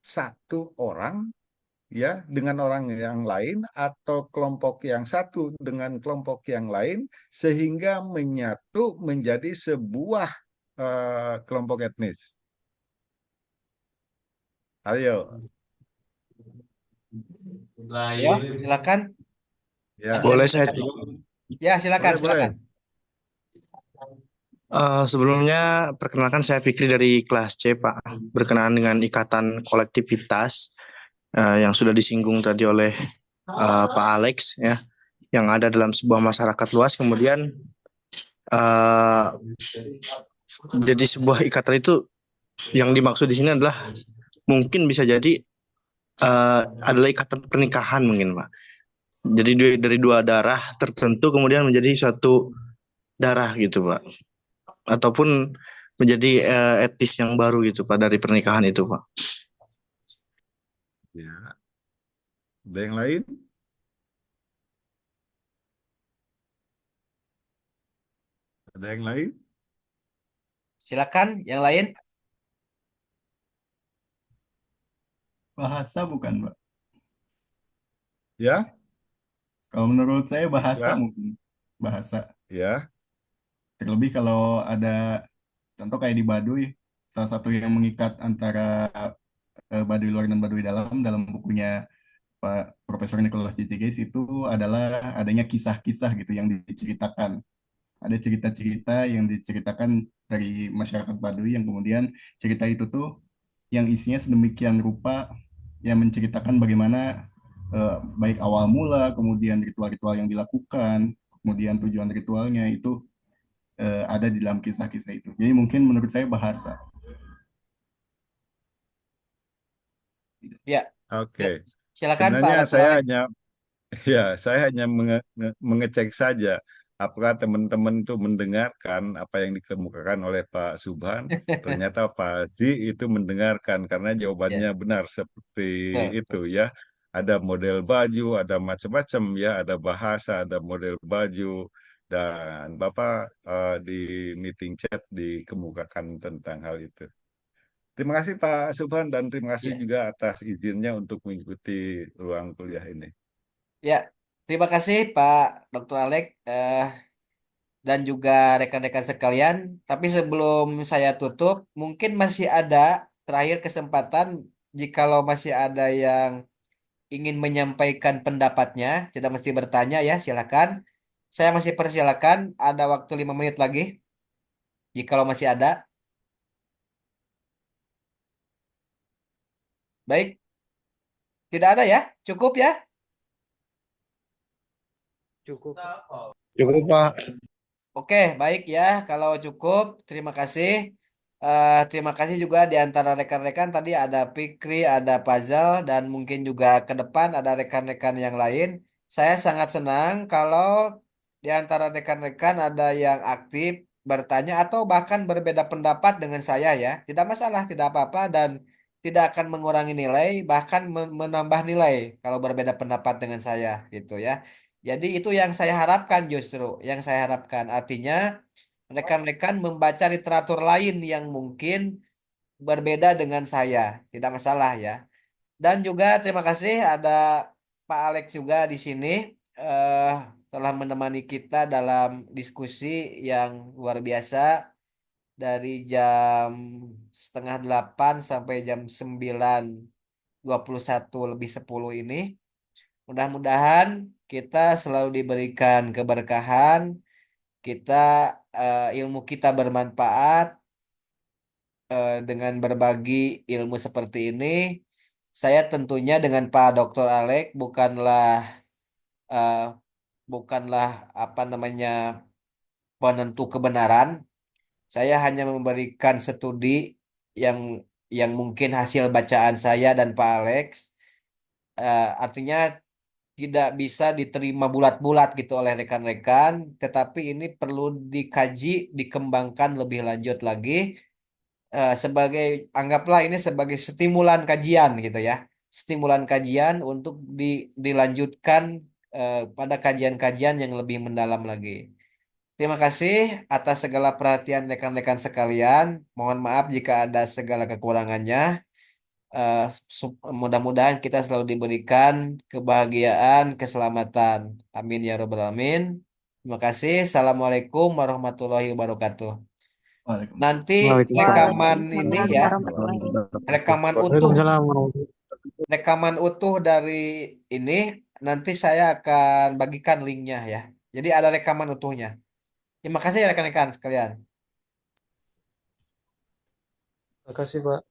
satu orang ya dengan orang yang lain atau kelompok yang satu dengan kelompok yang lain sehingga menyatu menjadi sebuah kelompok etnis. Ayo, Ya, silakan. Ada ya, yang Boleh saya ditanyakan? Ya, silakan, boleh, silakan. boleh. sebelumnya perkenalkan saya Fikri dari kelas C, Pak. Berkenaan dengan ikatan kolektivitas yang sudah disinggung tadi oleh Pak Alex ya, yang ada dalam sebuah masyarakat luas. Kemudian eh, jadi sebuah ikatan itu yang dimaksud di sini adalah mungkin bisa jadi adalah ikatan pernikahan mungkin, Pak. Jadi dari dua darah tertentu kemudian menjadi suatu darah gitu, Pak. Ataupun menjadi etis yang baru gitu Pak dari pernikahan itu Pak. Ya, ada yang lain? Ada yang lain? Silakan, yang lain. Bahasa bukan, Pak? Ya, Kalau menurut saya bahasa bisa. mungkin. Bahasa. Ya, Terlebih kalau ada contoh kayak di Baduy, salah satu yang mengikat antara Baduy luar dan Baduy dalam bukunya Pak Profesor Nicholas Citigis itu adalah adanya kisah-kisah gitu yang diceritakan. Ada cerita-cerita yang diceritakan dari masyarakat Baduy yang kemudian cerita itu tuh yang isinya sedemikian rupa yang menceritakan bagaimana baik awal mula, kemudian ritual-ritual yang dilakukan, kemudian tujuan ritualnya itu ada di dalam kisah-kisah itu. Jadi mungkin menurut saya bahasa. Ya, oke. ya. Silakan Pak Sebenarnya Dr. saya Alex. hanya ya, saya hanya mengecek saja apakah teman-teman itu mendengarkan apa yang dikemukakan oleh Pak Subhan. Ternyata Pak Z itu mendengarkan karena jawabannya Ya, benar seperti betul, itu betul. ya. Ada model baju, ada macam-macam ya, ada bahasa, ada model baju dan Bapak di meeting chat dikemukakan tentang hal itu. Terima kasih Pak Subhan dan terima kasih Ya, juga atas izinnya untuk mengikuti ruang kuliah ini. ya. Terima kasih Pak Dr. Alex dan juga rekan-rekan sekalian. Tapi sebelum saya tutup, mungkin masih ada terakhir kesempatan jikalau masih ada yang ingin menyampaikan pendapatnya, tidak mesti bertanya ya, silakan. Saya masih persilakan, ada waktu 5 menit lagi, jikalau masih ada. Baik, tidak ada ya? Cukup ya? Cukup. Cukup Pak. Oke, baik ya. Kalau cukup, terima kasih. Terima kasih juga di antara rekan-rekan tadi ada Fikri, ada Pazal, dan mungkin juga ke depan ada rekan-rekan yang lain. Saya sangat senang kalau di antara rekan-rekan ada yang aktif bertanya atau bahkan berbeda pendapat dengan saya ya. Tidak masalah, tidak apa-apa dan tidak akan mengurangi nilai, bahkan menambah nilai kalau berbeda pendapat dengan saya gitu ya. Jadi itu yang saya harapkan justru, yang saya harapkan. Artinya rekan-rekan membaca literatur lain yang mungkin berbeda dengan saya. Tidak masalah ya. Dan juga terima kasih ada Pak Alex juga di sini eh telah menemani kita dalam diskusi yang luar biasa dari jam setengah 8 sampai jam 9:21 lebih 10 ini. Mudah-mudahan kita selalu diberikan keberkahan, kita ilmu kita bermanfaat dengan berbagi ilmu seperti ini. Saya tentunya dengan Pak Dr. Alek eh, bukanlah apa namanya penentu kebenaran. Saya hanya memberikan studi yang mungkin hasil bacaan saya dan Pak Alex. Artinya tidak bisa diterima bulat-bulat gitu oleh rekan-rekan, tetapi ini perlu dikaji, dikembangkan lebih lanjut lagi sebagai anggaplah ini sebagai stimulan kajian gitu ya. Stimulan kajian untuk dilanjutkan pada kajian-kajian yang lebih mendalam lagi. Terima kasih atas segala perhatian rekan-rekan sekalian. Mohon maaf jika ada segala kekurangannya. Eh, Mudah-mudahan kita selalu diberikan kebahagiaan, keselamatan. Amin ya robbal alamin. Terima kasih. Assalamualaikum warahmatullahi wabarakatuh. Waalaikumsalam. Nanti Waalaikumsalam. rekaman ini Waalaikumsalam ya, warahmatullahi rekaman utuh, Waalaikumsalam warahmatullahi rekaman utuh dari ini nanti saya akan bagikan linknya ya. Jadi ada rekaman utuhnya. Terima kasih ya rekan-rekan sekalian. wabarakatuh. Terima kasih, Pak.